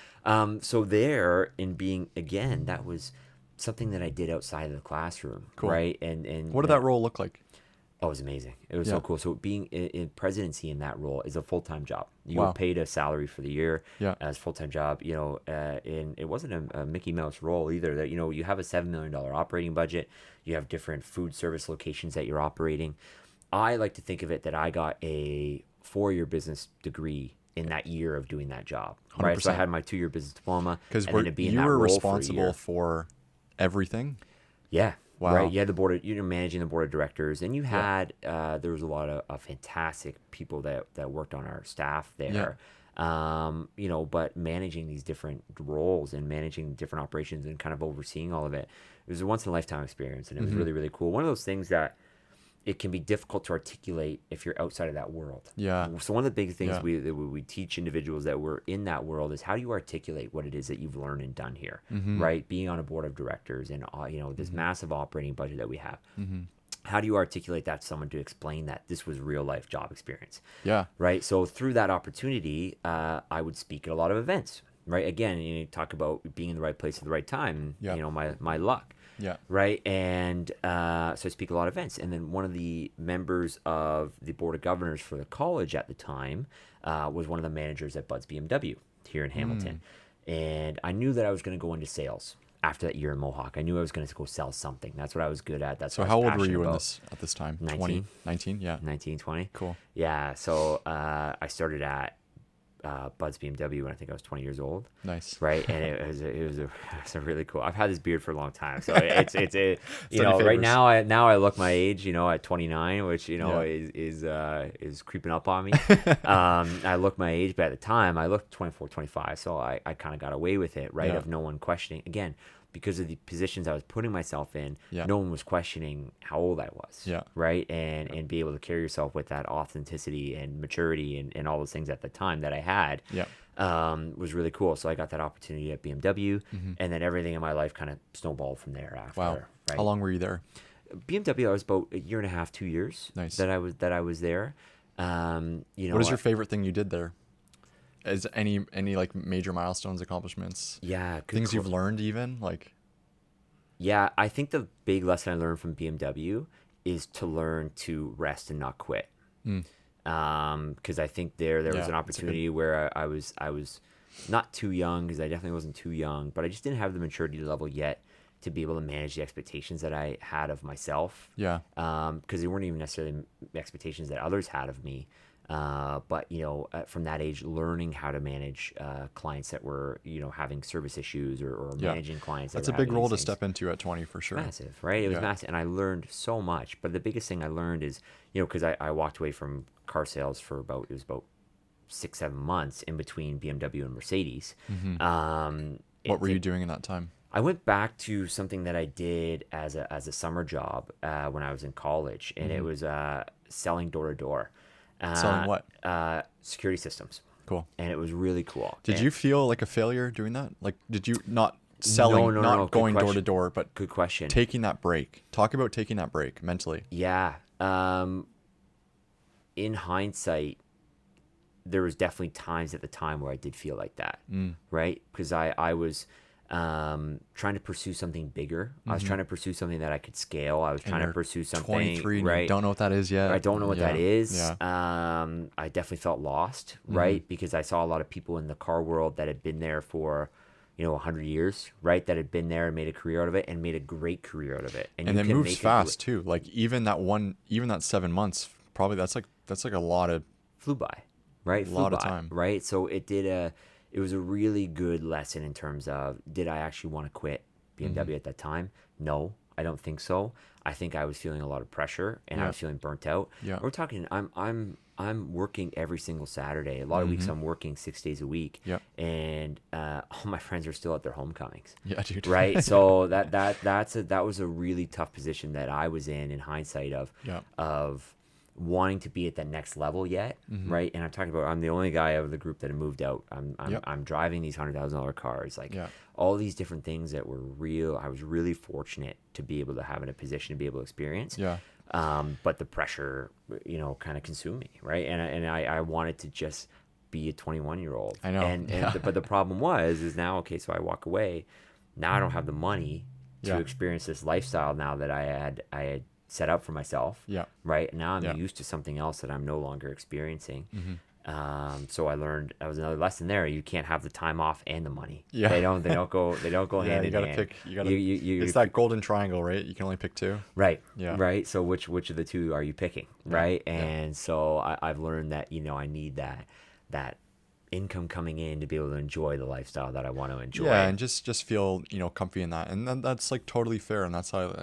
So there in being, again, that was something that I did outside of the classroom. Cool. Right. And what did that role look like? Oh, it was amazing. It was so cool. So being in presidency in that role is a full-time job. You were paid a salary for the year as a full-time job, and it wasn't a Mickey Mouse role either. That, you have a $7 million operating budget. You have different food service locations that you're operating. I like to think of it that I got a 4-year business degree in that year of doing that job. 100%. Right. So I had my 2-year business diploma. Because you were responsible for everything? Yeah. Wow. Right, you had the board. You're managing the board of directors, and you had there was a lot of fantastic people that worked on our staff there. But managing these different roles and managing different operations and kind of overseeing all of it, it was a once in a lifetime experience, and it was really, really cool. One of those things that it can be difficult to articulate if you're outside of that world. Yeah. So one of the big things we teach individuals that were in that world is how do you articulate what it is that you've learned and done here, right? Being on a board of directors and this massive operating budget that we have. How do you articulate that to someone to explain that this was real life job experience? Yeah. Right. So through that opportunity, I would speak at a lot of events. Right. Again, you talk about being in the right place at the right time. My luck. Yeah. Right. And so I speak at a lot of events. And then one of the members of the board of governors for the college at the time was one of the managers at Bud's BMW here in Hamilton. And I knew that I was going to go into sales after that year in Mohawk. I knew I was going to go sell something. That's what I was good at. That's what I was how old were you about. at this time? 19. 19? Yeah. 19, 20. Cool. Yeah. So I started at Bud's BMW when I think I was 20 years old. Nice. Right. And it was a really cool. I've had this beard for a long time. So it's right now I look my age, at 29, which, is creeping up on me. I look my age, but at the time I looked 24, 25. So I kind of got away with it, right? Of no one questioning. Again, because of the positions I was putting myself in, no one was questioning how old I was. Yeah. Right. And be able to carry yourself with that authenticity and maturity and all those things at the time that I had was really cool. So I got that opportunity at BMW, and then everything in my life kind of snowballed from there after. Wow. Right? How long were you there? BMW, I was about a year and a half, 2 years. Nice. that I was there. What is your favorite thing you did there? Is any like major milestones, accomplishments? Yeah. Things you've learned even like? Yeah, I think the big lesson I learned from BMW is to learn to rest and not quit. Because I think there was an opportunity where I was not too young, because I definitely wasn't too young, but I just didn't have the maturity level yet to be able to manage the expectations that I had of myself. Yeah. Because they weren't even necessarily expectations that others had of me. But from that age, learning how to manage clients that were having service issues, or managing clients. That's a big role to step into at 20 for sure. Massive, right? It was massive, and I learned so much. But the biggest thing I learned is, because I walked away from car sales for about 6-7 months in between BMW and Mercedes. What were you doing in that time? I went back to something that I did as a summer job when I was in college, and it was selling door to door. Selling what? Security systems. Cool. And it was really cool. Did you feel like a failure doing that? Like, did you not selling, not going door to door, but good question. Taking that break. Talk about taking that break mentally. Yeah. In hindsight, there was definitely times at the time where I did feel like that, right? Because I was trying to pursue something bigger. I was trying to pursue something that I could scale. I was trying to pursue something. 23, right? You don't know what that is yet. I don't know what that is. Yeah. I definitely felt lost, right? Because I saw a lot of people in the car world that had been there for 100 years, right? That had been there and made a career out of it, and made a great career out of it. And it moves fast too. Like even that 7 months, probably that's like a lot of flew by, right? A lot of time, right? So it was a really good lesson in terms of, did I actually want to quit BMW at that time? No, I don't think so. I think I was feeling a lot of pressure, and I was feeling burnt out. Yeah. We're talking, I'm working every single Saturday. A lot of weeks I'm working 6 days a week. Yeah. And all my friends are still at their homecomings. Yeah, dude. Right. So that was a really tough position that I was in hindsight of wanting to be at that next level yet, right? And I'm the only guy out of the group that had moved out. I'm driving these $100,000 cars, all these different things that were real. I was really fortunate to be able to have in a position to be able to experience. Yeah. But the pressure, kind of consumed me, right? And I wanted to just be a 21-year-old. I know. But the problem is now, okay, so I walk away. Now I don't have the money to experience this lifestyle now that I had set up for myself. Yeah. Right. Now I'm used to something else that I'm no longer experiencing. So I learned, that was another lesson there. You can't have the time off and the money. Yeah. They don't go hand in hand. It's that golden triangle, right? You can only pick two. Right. Yeah. Right. So which of the two are you picking? Right. And so I've learned that, I need that income coming in to be able to enjoy the lifestyle that I want to enjoy. Yeah. And just feel, comfy in that. And then that's like totally fair. And that's how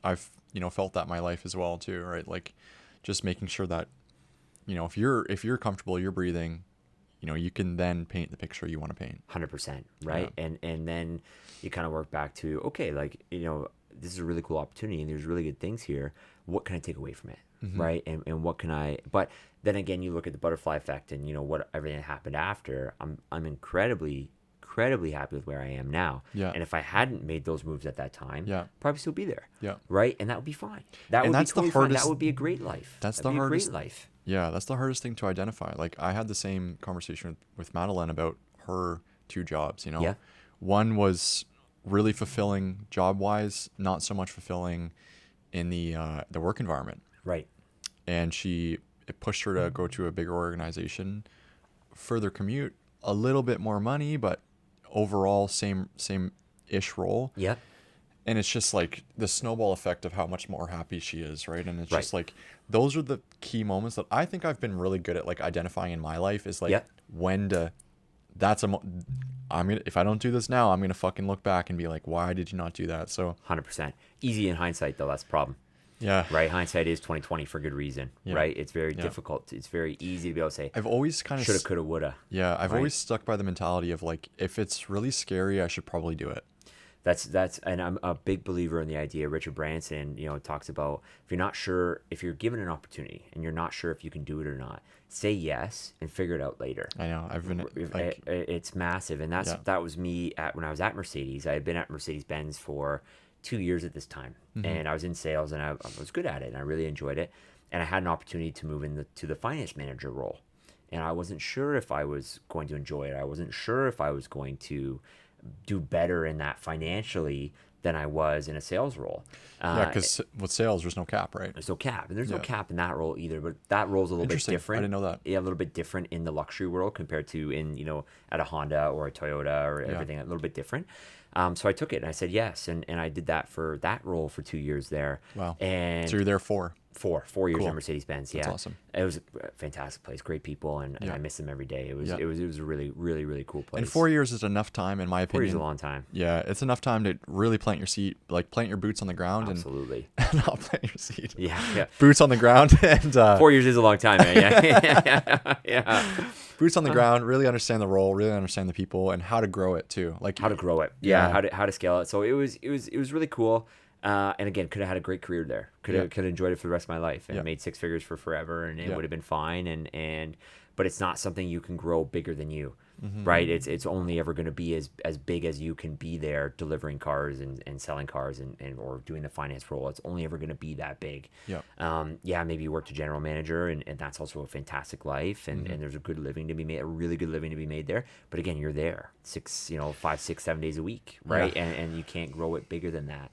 I've, felt that in my life as well too, right? Like just making sure that, if you're comfortable, you're breathing, you can then paint the picture you want to paint. 100%. Right. Yeah. And then you kind of work back to, okay, like, this is a really cool opportunity and there's really good things here. What can I take away from it? Right. And what can but then again, you look at the butterfly effect and what everything that happened after. I'm incredibly happy with where I am now. Yeah. And if I hadn't made those moves at that time, probably still be there. Yeah. Right. And that would be fine. That would be totally fine. That would be a great life. That's the hardest life. Yeah. That's the hardest thing to identify. Like I had the same conversation with Madeline about her 2 jobs, Yeah. One was really fulfilling job wise, not so much fulfilling in the work environment. Right. And it pushed her to go to a bigger organization, further commute, a little bit more money, but overall same-ish role. Yeah. And it's just like the snowball effect of how much more happy she is, right? And it's just like those are the key moments that I think I've been really good at like identifying in my life is like when to if I don't do this now, I'm going to fucking look back and be like, why did you not do that? So 100%. Easy in hindsight though, that's the problem. Yeah. Right. Hindsight is 20/20 for good reason. Yeah. Right. It's very difficult. It's very easy to be able to say. I've always kind of shoulda, coulda, woulda. Yeah. I've always stuck by the mentality of like, if it's really scary, I should probably do it. And I'm a big believer in the idea. Richard Branson, talks about if you're not sure, if you're given an opportunity and you're not sure if you can do it or not, say yes and figure it out later. I know. I've been it's massive, and that was me when I was at Mercedes. I had been at Mercedes-Benz for 2 years at this time, and I was in sales, and I was good at it, and I really enjoyed it. And I had an opportunity to move to the finance manager role, and I wasn't sure if I was going to enjoy it. I wasn't sure if I was going to do better in that financially than I was in a sales role. Because with sales, there's no cap, right? There's no cap, and there's no cap in that role either. But that role's a little bit different. I didn't know that. Yeah, a little bit different in the luxury world compared to at a Honda or a Toyota or everything. A little bit different. So I took it and I said yes, and I did that role for 2 years there. Wow. And so you're there 4. 4 years Cool. in Mercedes-Benz. Yeah. That's awesome. It was a fantastic place, great people, and I miss them every day. It was a really, really, really cool place. And 4 years is enough time, in my opinion. 4 years is a long time. Yeah, it's enough time to really plant your boots on the ground. Absolutely. And not plant your seat. Yeah. Boots on the ground. And 4 years is a long time, man. Yeah. Boots on the ground, really understand the role, really understand the people, and how to grow it too. Like how to grow it. Yeah. How to scale it. So it was really cool. And again, could have had a great career there. Could have enjoyed it for the rest of my life and made 6 figures for forever, and it would have been fine. But it's not something you can grow bigger than you, right? It's only ever going to be as big as you can be there, delivering cars and selling cars and or doing the finance role. It's only ever going to be that big. Yeah. Maybe you worked a general manager, and that's also a fantastic life, and there's a good living to be made, a really good living to be made there. But again, you're there 5, 6, 7 days a week, right? And you can't grow it bigger than that.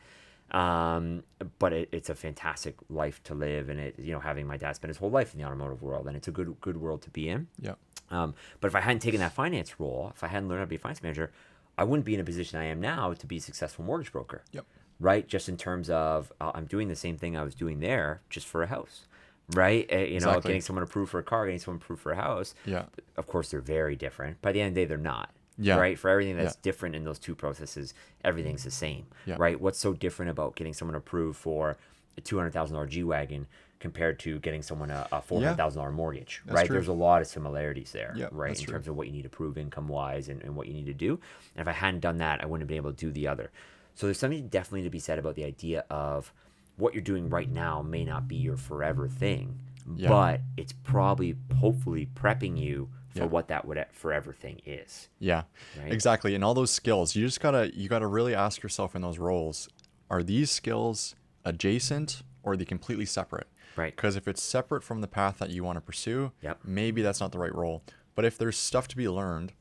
But it's a fantastic life to live, and having my dad spend his whole life in the automotive world, and it's a good world to be in. Yeah. But if I hadn't taken that finance role, if I hadn't learned how to be a finance manager, I wouldn't be in a position I am now to be a successful mortgage broker. Yep. Right. Just in terms of I'm doing the same thing I was doing there, just for a house. Right. Exactly. Getting someone approved for a car, getting someone approved for a house. Yeah. Of course, they're very different. By the end of the day, they're not. Yeah. Right. For everything that's different in those two processes, everything's the same. Yeah. Right. What's so different about getting someone approved for a $200,000 G-Wagon compared to getting someone a $400,000 mortgage? That's right. true. There's a lot of similarities there. Yeah, right. that's In true. terms of what you need to prove income wise and what you need to do. And if I hadn't done that, I wouldn't have been able to do the other. So there's something definitely to be said about the idea of what you're doing right now may not be your forever thing, but it's probably, hopefully, prepping you for what that forever thing is. Yeah, right? Exactly. And all those skills, you gotta really ask yourself in those roles, are these skills adjacent or are they completely separate? Right. Because if it's separate from the path that you want to pursue, maybe that's not the right role. But if there's stuff to be learned,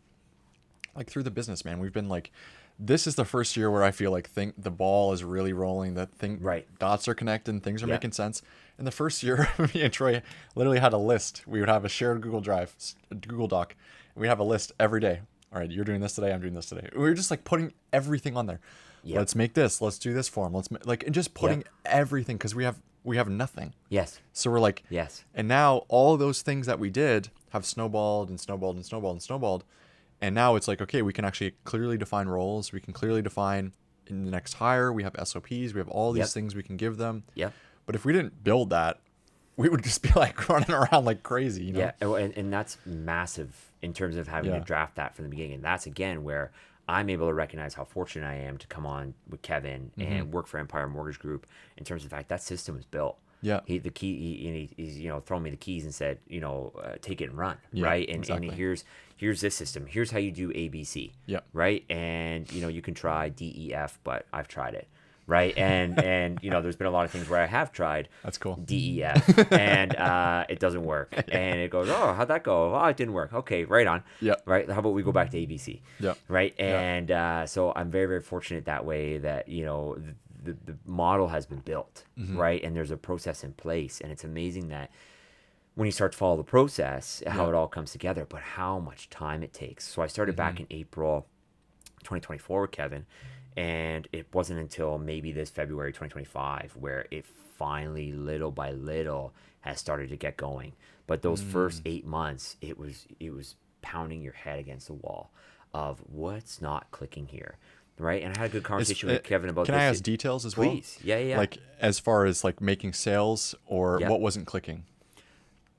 like through the business, man, we've been like, this is the first year where I feel like the ball is really rolling. Dots are connecting, things are making sense. In the first year, me and Troy literally had a list. We would have a shared Google Drive, a Google Doc, and we'd have a list every day. All right, you're doing this today, I'm doing this today. We were just like putting everything on there. Let's make this. Let's do this for him. And just putting everything, because we have nothing. Yes. So we're like, and now all those things that we did have snowballed and snowballed and snowballed and snowballed. And now it's like, okay, we can actually clearly define roles. We can clearly define in the next hire. We have SOPs. We have all these things we can give them. Yeah. But if we didn't build that, we would just be like running around like crazy, Yeah. And that's massive in terms of having to draft that from the beginning. And that's, again, where I'm able to recognize how fortunate I am to come on with Kevin and work for Empire Mortgage Group in terms of the fact that system is built. Yeah. He's thrown me the keys and said, take it and run. Right. And here's this system. Here's how you do ABC. Yeah. Right. And, you can try DEF, but I've tried it. Right. And there's been a lot of things where I have tried. That's cool. DEF and it doesn't work. And it goes, oh, how'd that go? Oh, it didn't work. Okay. Right on. Yeah. Right. How about we go back to ABC? Yeah. Right. And so I'm very, very fortunate that way that, the model has been built, right? And there's a process in place. And it's amazing that when you start to follow the process, how it all comes together, but how much time it takes. So I started back in April 2024 with Kevin, and it wasn't until maybe this February 2025 where it finally, little by little, has started to get going. But those first 8 months, it was pounding your head against the wall of what's not clicking here. Right. And I had a good conversation with Kevin about this. Can I ask details as well? Please. Yeah. Like as far as like making sales or what wasn't clicking?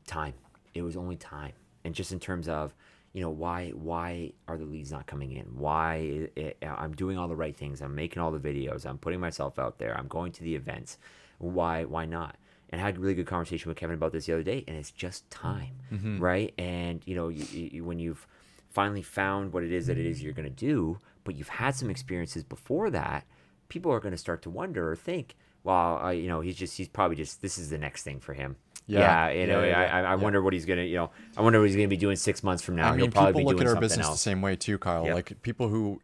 Time. It was only time. And just in terms of, why are the leads not coming in? Why I'm doing all the right things. I'm making all the videos. I'm putting myself out there. I'm going to the events. Why not? And I had a really good conversation with Kevin about this the other day. And it's just time. Right. And, when you've finally found what it is you're going to do, but you've had some experiences before that, people are going to start to wonder or think, well, he's probably just, this is the next thing for him. I wonder what he's going to, I wonder what he's going to be doing 6 months from now. I mean, He'll probably people be look doing at our something business else. the same way too, Kyle. Like people who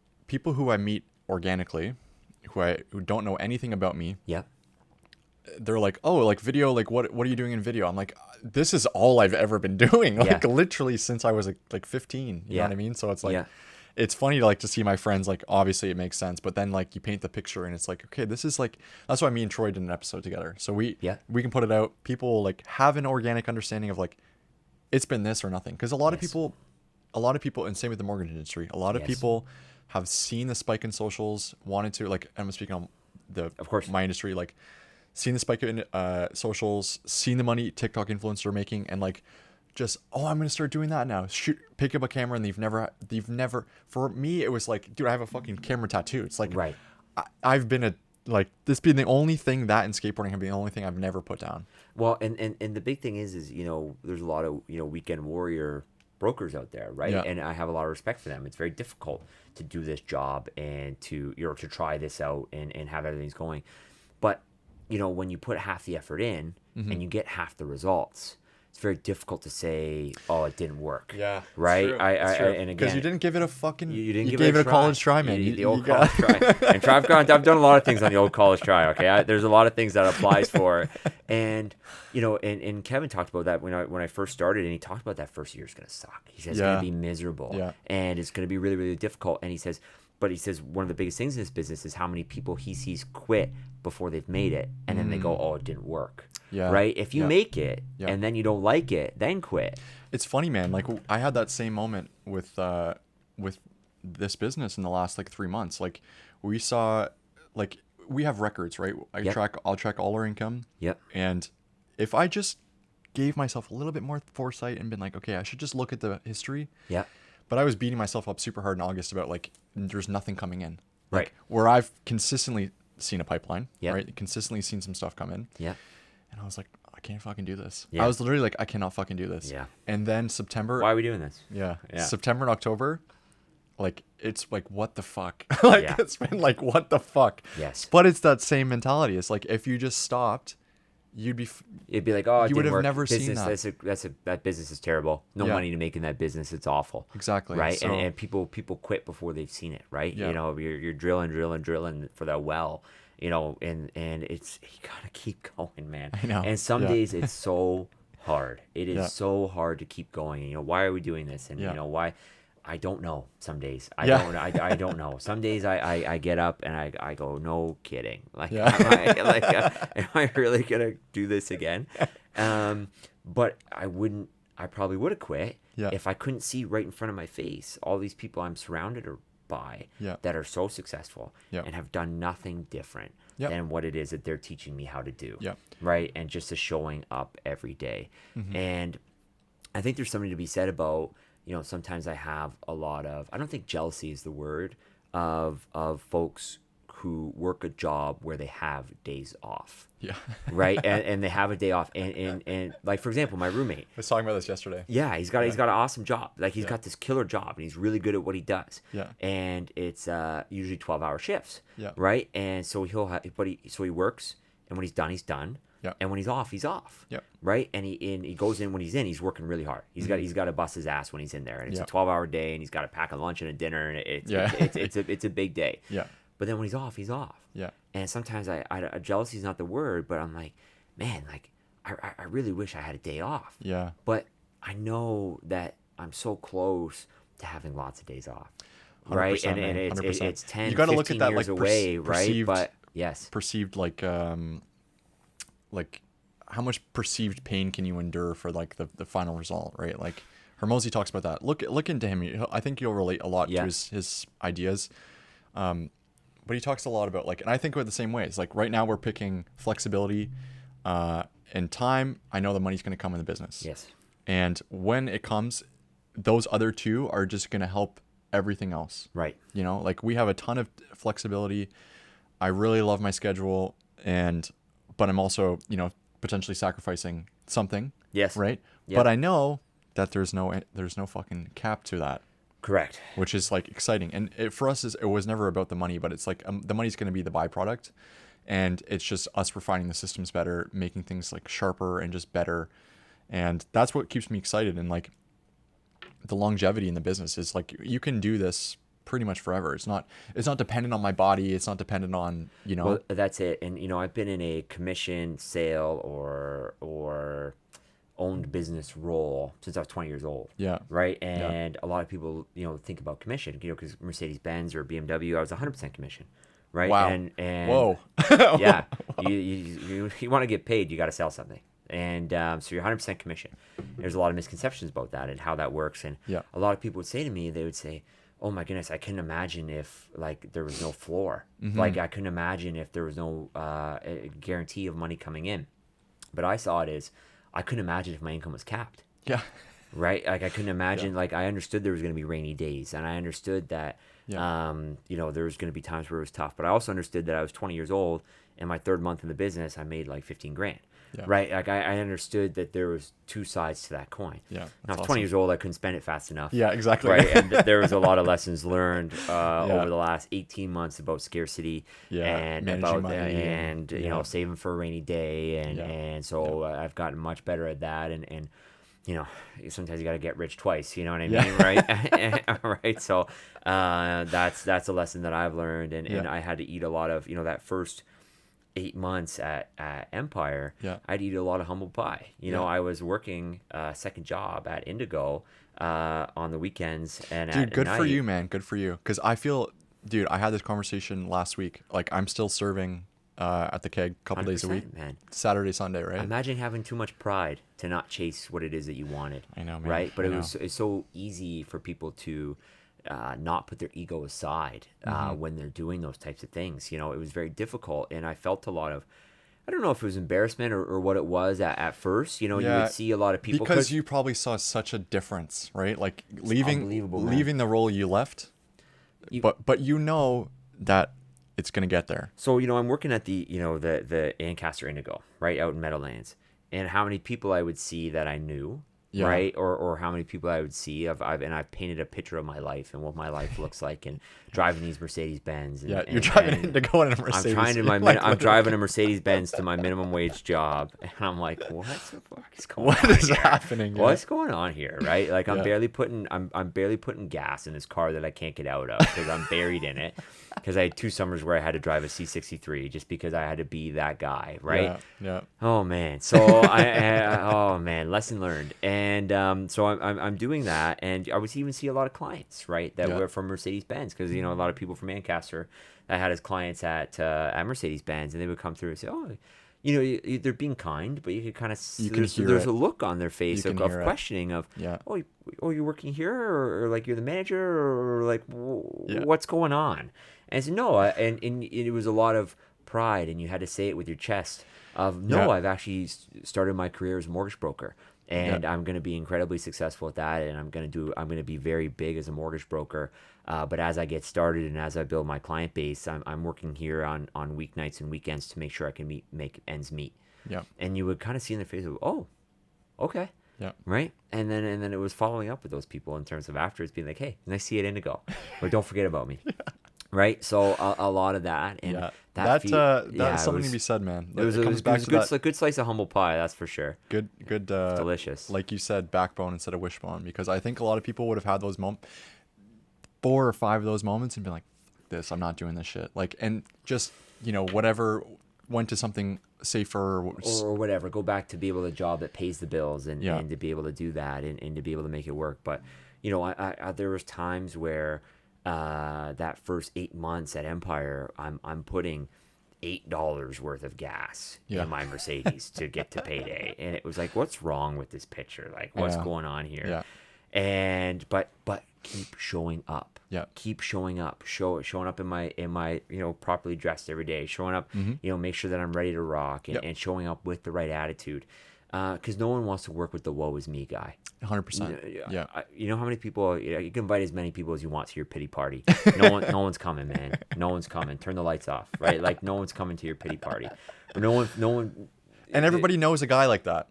I meet organically, who don't know anything about me. Yep. They're like, oh, like video, like what are you doing in video? I'm like, this is all I've ever been doing, like literally since I was like 15. You know what I mean? So it's like, it's funny like to see my friends, like obviously it makes sense, but then like you paint the picture and it's like, okay, this is like, that's why me and Troy did an episode together. So we can put it out. People like have an organic understanding of like, it's been this or nothing. Because a lot of people, and same with the mortgage industry, a lot of people have seen the spike in socials, wanted to, like, I'm speaking on of course, my industry, like seen the spike in socials, seen the money TikTok influencers are making, and like just, oh, I'm gonna start doing that now. Pick up a camera, and they've never. For me, it was like, dude, I have a fucking camera tattoo. It's like, right. I've been this being the only thing, that and skateboarding have been the only thing I've never put down. Well, and the big thing is you know, there's a lot of, you know, weekend warrior brokers out there, right? And I have a lot of respect for them. It's very difficult to do this job and to, you know, to try this out and have everything's going. But, you know, when you put half the effort in and you get half the results, it's very difficult to say, oh, it didn't work. Yeah. Right? True. And again, because you didn't give it a fucking, you didn't you give gave it a college try, man. The old college try. And try, I've done a lot of things on the old college try. Okay. There's a lot of things that applies for. And, you know, and Kevin talked about that when I first started, and he talked about that first year is going to suck. He says it's going to be miserable and it's going to be really, really difficult. And he says one of the biggest things in this business is how many people he sees quit before they've made it. And then they go, oh, it didn't work. Yeah. Right. If you make it and then you don't like it, then quit. It's funny, man. Like I had that same moment with this business in the last like 3 months. Like we saw, like we have records, right? I'll track all our income. Yep. And if I just gave myself a little bit more foresight and been like, okay, I should just look at the history. Yeah. But I was beating myself up super hard in August about like, there's nothing coming in. Like, right. Where I've consistently seen a pipeline. Yeah. Right. Consistently seen some stuff come in. Yeah. And I was like, I can't fucking do this. Yeah. I was literally like, I cannot fucking do this. Yeah. And then September. Why are we doing this? Yeah. Yeah. September and October, like, it's like, what the fuck? Like, it's been like, what the fuck? Yes. But it's that same mentality. It's like, if you just stopped, it'd be like, oh, you would have never seen that. That business is terrible. No money to make in that business. It's awful. Exactly. Right. So, and people quit before they've seen it. Right. You know, you're drilling for that well. You know, and it's, you gotta keep going, man. I know. And some days it's so hard. It is so hard to keep going. You know, why are we doing this? And you know why? I don't know. Some days I don't know. Some days I get up and I go, no kidding. Like, am I really gonna do this again? But I probably would have quit if I couldn't see right in front of my face all these people I'm surrounded by that are so successful and have done nothing different than what it is that they're teaching me how to do. Right. And just the showing up every day. And I think there's something to be said about, you know, sometimes I have a lot of, I don't think jealousy is the word, of folks who work a job where they have days off. Yeah. Right. And they have a day off. And like, for example, my roommate. I was talking about this yesterday. Yeah. He's got an awesome job. Like he's got this killer job and he's really good at what he does. Yeah. And it's usually 12-hour shifts. Yeah. Right. And so he works, and when he's done, he's done. Yeah. And when he's off, he's off. Yeah. Right. And he goes in, when he's in, he's working really hard. He's got to bust his ass when he's in there. And it's a 12-hour day, and he's got to pack a lunch and a dinner, and it's a big day. Yeah. But then when he's off, he's off. Yeah. And sometimes jealousy is not the word, but I'm like, man, like I really wish I had a day off. Yeah. But I know that I'm so close to having lots of days off. Right. And it's 10, you gotta 15 look at that, years like, away, right? But yes. Perceived like how much perceived pain can you endure for like the final result, right? Like Hermosi talks about that. Look into him. I think you'll relate a lot to his ideas. But he talks a lot about like, and I think about it the same way. It's like right now we're picking flexibility and time. I know the money's going to come in the business. Yes. And when it comes, those other two are just going to help everything else. Right. You know, like we have a ton of flexibility. I really love my schedule, but I'm also, you know, potentially sacrificing something. Yes. Right. Yep. But I know that there's no fucking cap to that. Correct. Which is like exciting. And for us, it was never about the money, but it's like the money's going to be the byproduct. And it's just us refining the systems better, making things like sharper and just better. And that's what keeps me excited. And like the longevity in the business is like, you can do this pretty much forever. It's not dependent on my body. It's not dependent on, you know. Well, that's it. And, you know, I've been in a commission sale or owned business role since I was 20 years old. Yeah. Right. And a lot of people, think about commission, because Mercedes-Benz or BMW, I was 100% commission. Right. Wow. And whoa. Yeah. You want to get paid, you got to sell something. And so you're 100% commission. There's a lot of misconceptions about that and how that works. And a lot of people would say to me, they would say, oh my goodness, I couldn't imagine if like there was no floor. Like I couldn't imagine if there was no guarantee of money coming in. But I saw it as, I couldn't imagine if my income was capped. Yeah. Right. Like I couldn't imagine, like I understood there was going to be rainy days, and I understood that, there was going to be times where it was tough, but I also understood that I was 20 years old and my third month in the business, I made like 15 grand. Yeah. Right. Like I understood that there was two sides to that coin. Yeah. Now I was 20 years old. I couldn't spend it fast enough. Yeah, exactly. Right. And there was a lot of lessons learned over the last 18 months about scarcity and about money and saving for a rainy day. And so I've gotten much better at that. And sometimes you got to get rich twice, you know what I mean? Right. Right. So that's a lesson that I've learned. And I had to eat a lot of, that first 8 months at Empire, I'd eat a lot of humble pie. I was working a second job at Indigo on the weekends and dude, at good night. for you, man. Good for you. Because I feel, dude, I had this conversation last week. Like I'm still serving at the keg a couple days a week, man. Saturday, Sunday, right? Imagine having too much pride to not chase what it is that you wanted. I know, man. Right? But it's so easy for people to not put their ego aside when they're doing those types of things. It was very difficult, and I felt a lot of, I don't know if it was embarrassment or what it was at first. You would see a lot of people because you probably saw such a difference, right? Like leaving the role you left, but that it's gonna get there. So I'm working at the Ancaster Indigo, right, out in Meadowlands, and how many people I would see that I knew. Yeah. Right, or how many people I would see. I've painted a picture of my life and what my life looks like, and driving these Mercedes-Benz. You're driving to go in a Mercedes. I'm driving a Mercedes-Benz to my minimum wage job, and I'm like, what the fuck is going on? What is happening? What's going on here? Right, like I'm barely putting gas in this car that I can't get out of because I'm buried in it. Because I had 2 summers where I had to drive a C63 just because I had to be that guy, right? Yeah. Oh man, so lesson learned. And so I'm doing that, and I would even see a lot of clients, right, that were from Mercedes-Benz, because a lot of people from Ancaster that had as clients at Mercedes-Benz, and they would come through and say, oh, they're being kind, but you could kind of there's a look on their face of questioning of, oh, you're working here, or like you're the manager, or like what's going on? And I said, no, and it was a lot of pride, and you had to say it with your chest of, no, I've actually started my career as a mortgage broker, and I'm going to be incredibly successful at that, and I'm going to be very big as a mortgage broker. But as I get started and as I build my client base, I'm working here on weeknights and weekends to make sure I can make ends meet. Yeah. And you would kind of see in their face, oh, okay. Yeah. Right. And then it was following up with those people in terms of afterwards being like, hey, nice to see you at Indigo, or don't forget about me. Right. So a lot of that, and that's something to be said, man. It was a good slice of humble pie, that's for sure. Good. Delicious. Like you said, backbone instead of wishbone, because I think a lot of people would have had those 4 or 5 of those moments and been like, this, I'm not doing this shit. Like, and just, whatever, went to something safer or whatever, go back to be able to job that pays the bills and to be able to do that and to be able to make it work. But, I there was times where that first 8 months at Empire, I'm putting $8 worth of gas in my Mercedes to get to payday. And it was like, what's wrong with this picture? Like, what's going on here? Yeah. And but keep showing up. Yeah. Keep showing up. Showing up in my properly dressed every day. Showing up, make sure that I'm ready to rock and showing up with the right attitude. Because no one wants to work with the woe is me guy. 100%. Yeah. You know how many people, you can invite as many people as you want to your pity party. No one's coming, man. No one's coming. Turn the lights off, right? Like no one's coming to your pity party. No one. And everybody knows a guy like that.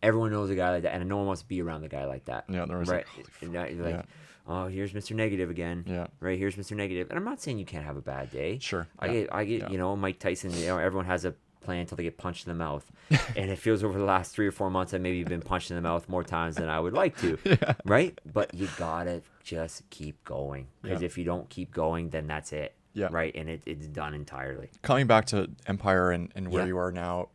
Everyone knows a guy like that, and no one wants to be around the guy like that. Yeah, there was right. Oh, here's Mr. Negative again. Yeah. Right, here's Mr. Negative. And I'm not saying you can't have a bad day. Sure. I get Mike Tyson, everyone has a plan until they get punched in the mouth. And it feels over the last 3 or 4 months I maybe been punched in the mouth more times than I would like to. Right? But you gotta just keep going. Because if you don't keep going, then that's it. Yeah. Right? And it's done entirely. Coming back to Empire and where you are now,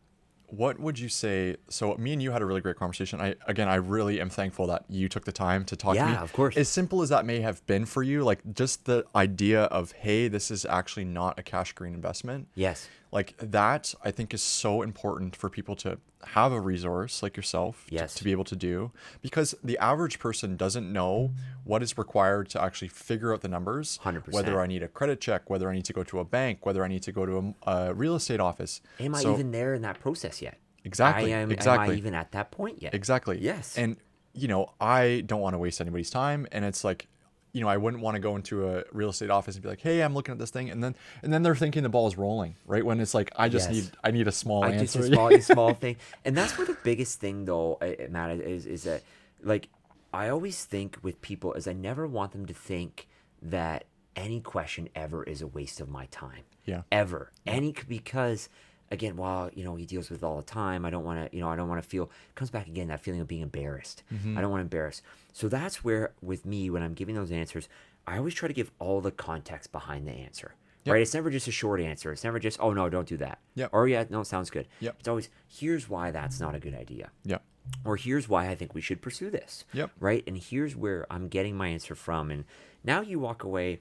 what would you say? So me and you had a really great conversation. I really am thankful that you took the time to talk to me. Yeah, of course. As simple as that may have been for you, like just the idea of, hey, this is actually not a cash green investment. Yes. Like that, I think is so important for people to have a resource like yourself to be able to do, because the average person doesn't know what is required to actually figure out the numbers. 100%. Whether I need a credit check, whether I need to go to a bank, whether I need to go to a real estate office. Am I even there in that process yet? Exactly. Am I even at that point yet? Exactly. Yes. And, I don't want to waste anybody's time. And it's like, I wouldn't want to go into a real estate office and be like, hey, I'm looking at this thing. And then they're thinking the ball is rolling, right? When it's like, I need a small answer. Just a small thing. And that's where the biggest thing though, Matt, is that like, I always think with people is I never want them to think that any question ever is a waste of my time. Yeah. Ever. Because again, while, he deals with it all the time, I don't want to feel, it comes back again, that feeling of being embarrassed. Mm-hmm. I don't want to embarrass. So that's where, with me, when I'm giving those answers, I always try to give all the context behind the answer. Yep. Right? It's never just a short answer. It's never just, oh, no, don't do that. Yep. Or, yeah, no, sounds good. Yep. It's always, here's why that's not a good idea. Yep. Or here's why I think we should pursue this. Yep. Right? And here's where I'm getting my answer from. And now you walk away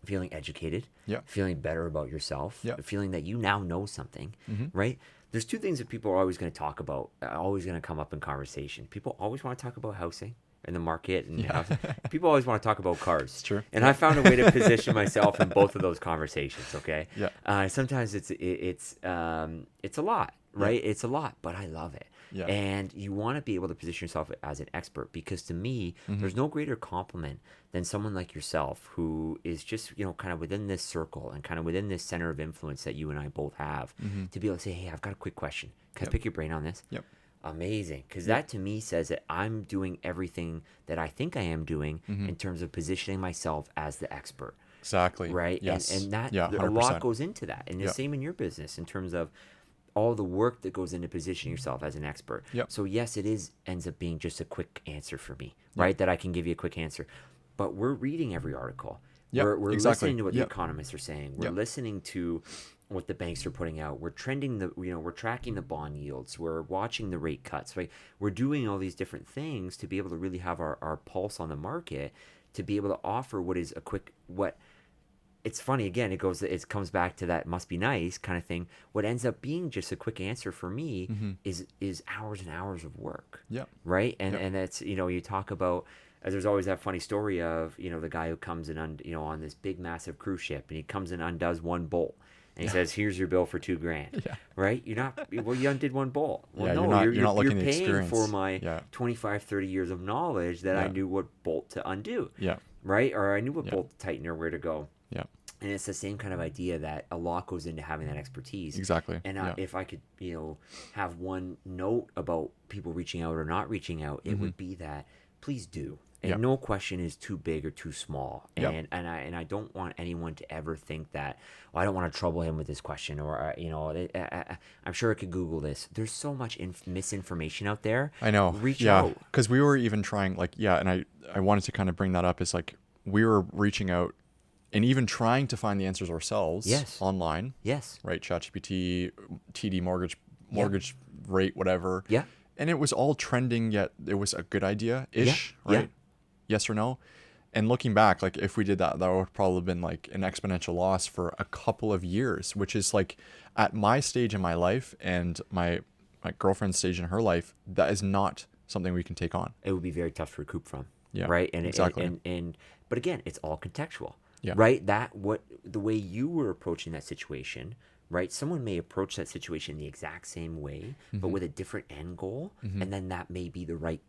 feeling educated, feeling better about yourself, feeling that you now know something, right? There's two things that people are always going to talk about, always going to come up in conversation. People always want to talk about housing and the market, and housing. People always want to talk about cars. It's true. And I found a way to position myself in both of those conversations. Okay. Yeah. Sometimes it's a lot, right? It's a lot, but I love it. Yeah. And you want to be able to position yourself as an expert, because to me, there's no greater compliment than someone like yourself who is just, kind of within this circle and kind of within this center of influence that you and I both have, to be able to say, hey, I've got a quick question. Can I pick your brain on this? Yep. Amazing. Because that to me says that I'm doing everything that I think I am doing in terms of positioning myself as the expert. Exactly. Right. Yes. And that, 100%. a lot goes into that. And the same in your business in terms of all the work that goes into positioning yourself as an expert. Yep. So yes, ends up being just a quick answer for me, right? That I can give you a quick answer. But we're reading every article. We're listening to what the economists are saying. We're listening to what the banks are putting out. We're we're tracking the bond yields. We're watching the rate cuts. Right? We're doing all these different things to be able to really have our pulse on the market, to be able to offer what is it's funny, again, it comes back to that must be nice kind of thing. What ends up being just a quick answer for me is hours and hours of work. Yeah. Right. And that's, you talk about, there's always that funny story of, the guy who comes in on this big, massive cruise ship, and he comes and undoes one bolt. And he says, here's your bill for $2,000. Yeah. Right? You undid one bolt. Well, no, you're paying experience. For my 25, 30 years of knowledge that I knew what bolt to undo. Yeah. Right? Or I knew what bolt to tighten or where to go. Yeah. And it's the same kind of idea that a lot goes into having that expertise. Exactly. And if I could, have one note about people reaching out or not reaching out, it would be that please do. And no question is too big or too small. And I don't want anyone to ever think that, I don't want to trouble him with this question, or I'm sure I could Google this. There's so much misinformation out there. I know. Reach out. Because we were even trying, and I wanted to kind of bring that up, is like we were reaching out and even trying to find the answers ourselves online. Yes. Right? ChatGPT, TD mortgage rate, whatever. Yeah. And it was all trending, yet it was a good idea-ish, right? Yeah. Yes or no? And looking back, like if we did that, that would probably have been like an exponential loss for a couple of years, which is like at my stage in my life and my girlfriend's stage in her life, that is not something we can take on. It would be very tough to recoup from. Yeah. Right. And exactly. But again, it's all contextual. Yeah. Right. The way you were approaching that situation, right? Someone may approach that situation the exact same way, but with a different end goal. And then that may be the right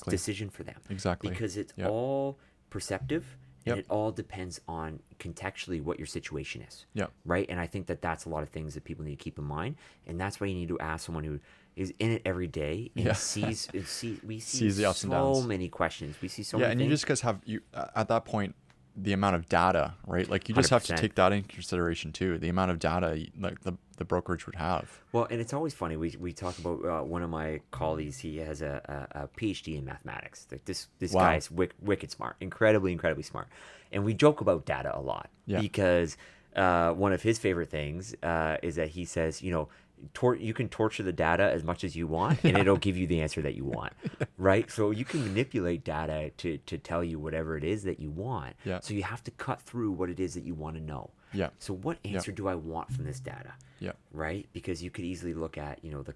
decision for them. Exactly. Because it's all perceptive, and it all depends on contextually what your situation is. Yeah. Right. And I think that that's a lot of things that people need to keep in mind. And that's why you need to ask someone who is in it every day and we see the ups and downs. So many questions. We see so many and things. You just have at that point, the amount of data, right? Like you just 100%. have to take that into consideration too. The amount of data like the brokerage would have. Well, and it's always funny. We talk about one of my colleagues. He has a PhD in mathematics. Like this guy is wicked smart, incredibly smart. And we joke about data a lot because one of his favorite things is that he says, you can torture the data as much as you want, and it'll give you the answer that you want, right? So you can manipulate data to tell you whatever it is that you want. Yeah. So you have to cut through what it is that you want to know. Yeah. So what answer do I want from this data? Yeah. Right? Because you could easily look at, the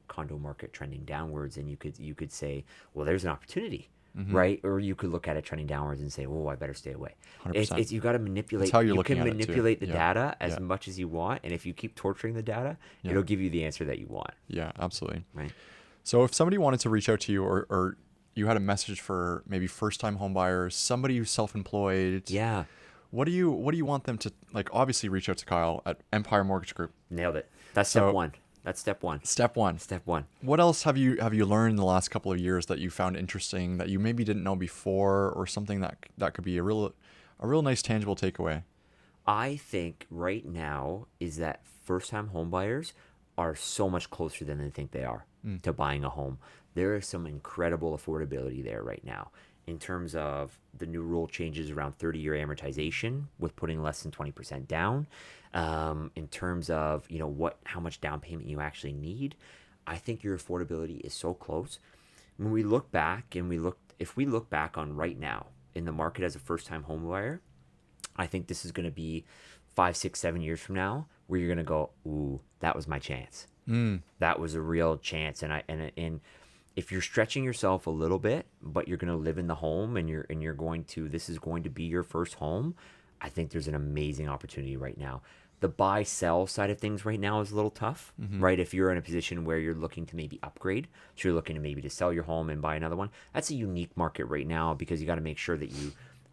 condo market trending downwards, and you could say, well, there's an opportunity. Right? Or you could look at it trending downwards and say, oh, I better stay away. 100%. It's you got to manipulate. That's how you're you looking can at it, too. manipulate the Yeah. data as Yeah. much as you want. And if you keep torturing the data, Yeah. it'll give you the answer that you want. Yeah, absolutely. Right. So if somebody wanted to reach out to you, or you had a message for maybe first-time home buyers, somebody who's self-employed. Yeah. What do you want them to, like, obviously reach out to Kyle at Empire Mortgage Group. Nailed it. That's step one. That's step one. Step one. Step one. What else have you learned in the last couple of years that you found interesting that you maybe didn't know before, or something that could be a real nice tangible takeaway? I think right now is that first-time home buyers are so much closer than they think they are to buying a home. There is some incredible affordability there right now in terms of the new rule changes around 30-year amortization with putting less than 20% down. In terms of, how much down payment you actually need. I think your affordability is so close. When we look back if we look back on right now in the market as a first-time home buyer, I think this is going to be 5, 6, 7 years from now where you're going to go, ooh, that was my chance. That was a real chance. And if you're stretching yourself a little bit, but you're going to live in the home and this is going to be your first home, I think there's an amazing opportunity right now. The buy sell side of things right now is a little tough, right? If you're in a position where you're looking to maybe upgrade, so you're looking to maybe to sell your home and buy another one, that's a unique market right now because you got to make sure that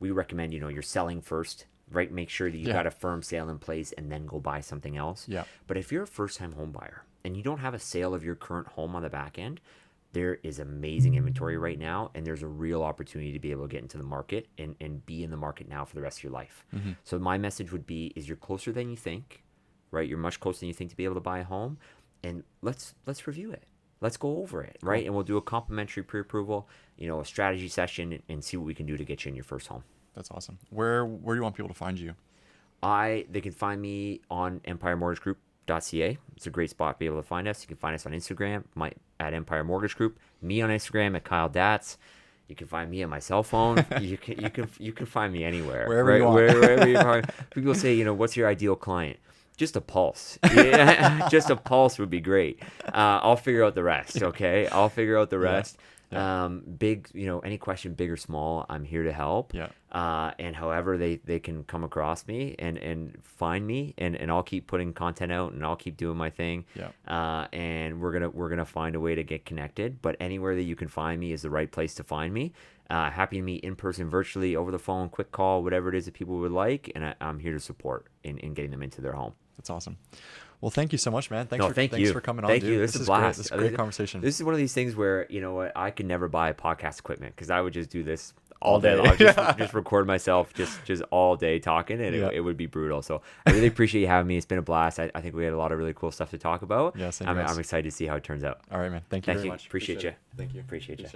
we recommend, you're selling first, right? Make sure that you got a firm sale in place and then go buy something else. Yeah. But if you're a first-time home buyer and you don't have a sale of your current home on the back end, there is amazing inventory right now, and there's a real opportunity to be able to get into the market and be in the market now for the rest of your life. So my message would be, is you're closer than you think, right? You're much closer than you think to be able to buy a home, and let's review it. Let's go over it, right? Cool. And we'll do a complimentary pre-approval, a strategy session, and see what we can do to get you in your first home. That's awesome. Where do you want people to find you? They can find me on empiremortgagegroup.ca. It's a great spot to be able to find us. You can find us on Instagram, at Empire Mortgage Group. Me on Instagram at Kyle Datz. You can find me on my cell phone. you can find me anywhere. Wherever you want. Wherever you find. People say, what's your ideal client? Just a pulse. Yeah, just a pulse would be great. I'll figure out the rest. Okay, I'll figure out the rest. Yeah. Big, any question, big or small, I'm here to help. Yeah. And however they can come across me and find me, and I'll keep putting content out, and I'll keep doing my thing. Yeah. And we're gonna find a way to get connected. But anywhere that you can find me is the right place to find me. Happy to meet in person, virtually, over the phone, quick call, whatever it is that people would like, and I'm here to support in getting them into their home. That's awesome. Well, thank you so much, man. Thanks for coming on, Thank dude. you. This is a blast. Great. This is a great conversation. This is one of these things where, I could never buy podcast equipment because I would just do this all day long. Just record myself just all day talking, and it would be brutal. So I really appreciate you having me. It's been a blast. I think we had a lot of really cool stuff to talk about. Yeah, same I'm excited to see how it turns out. All right, man. Thank you very much. Appreciate you. Thank you. Appreciate you.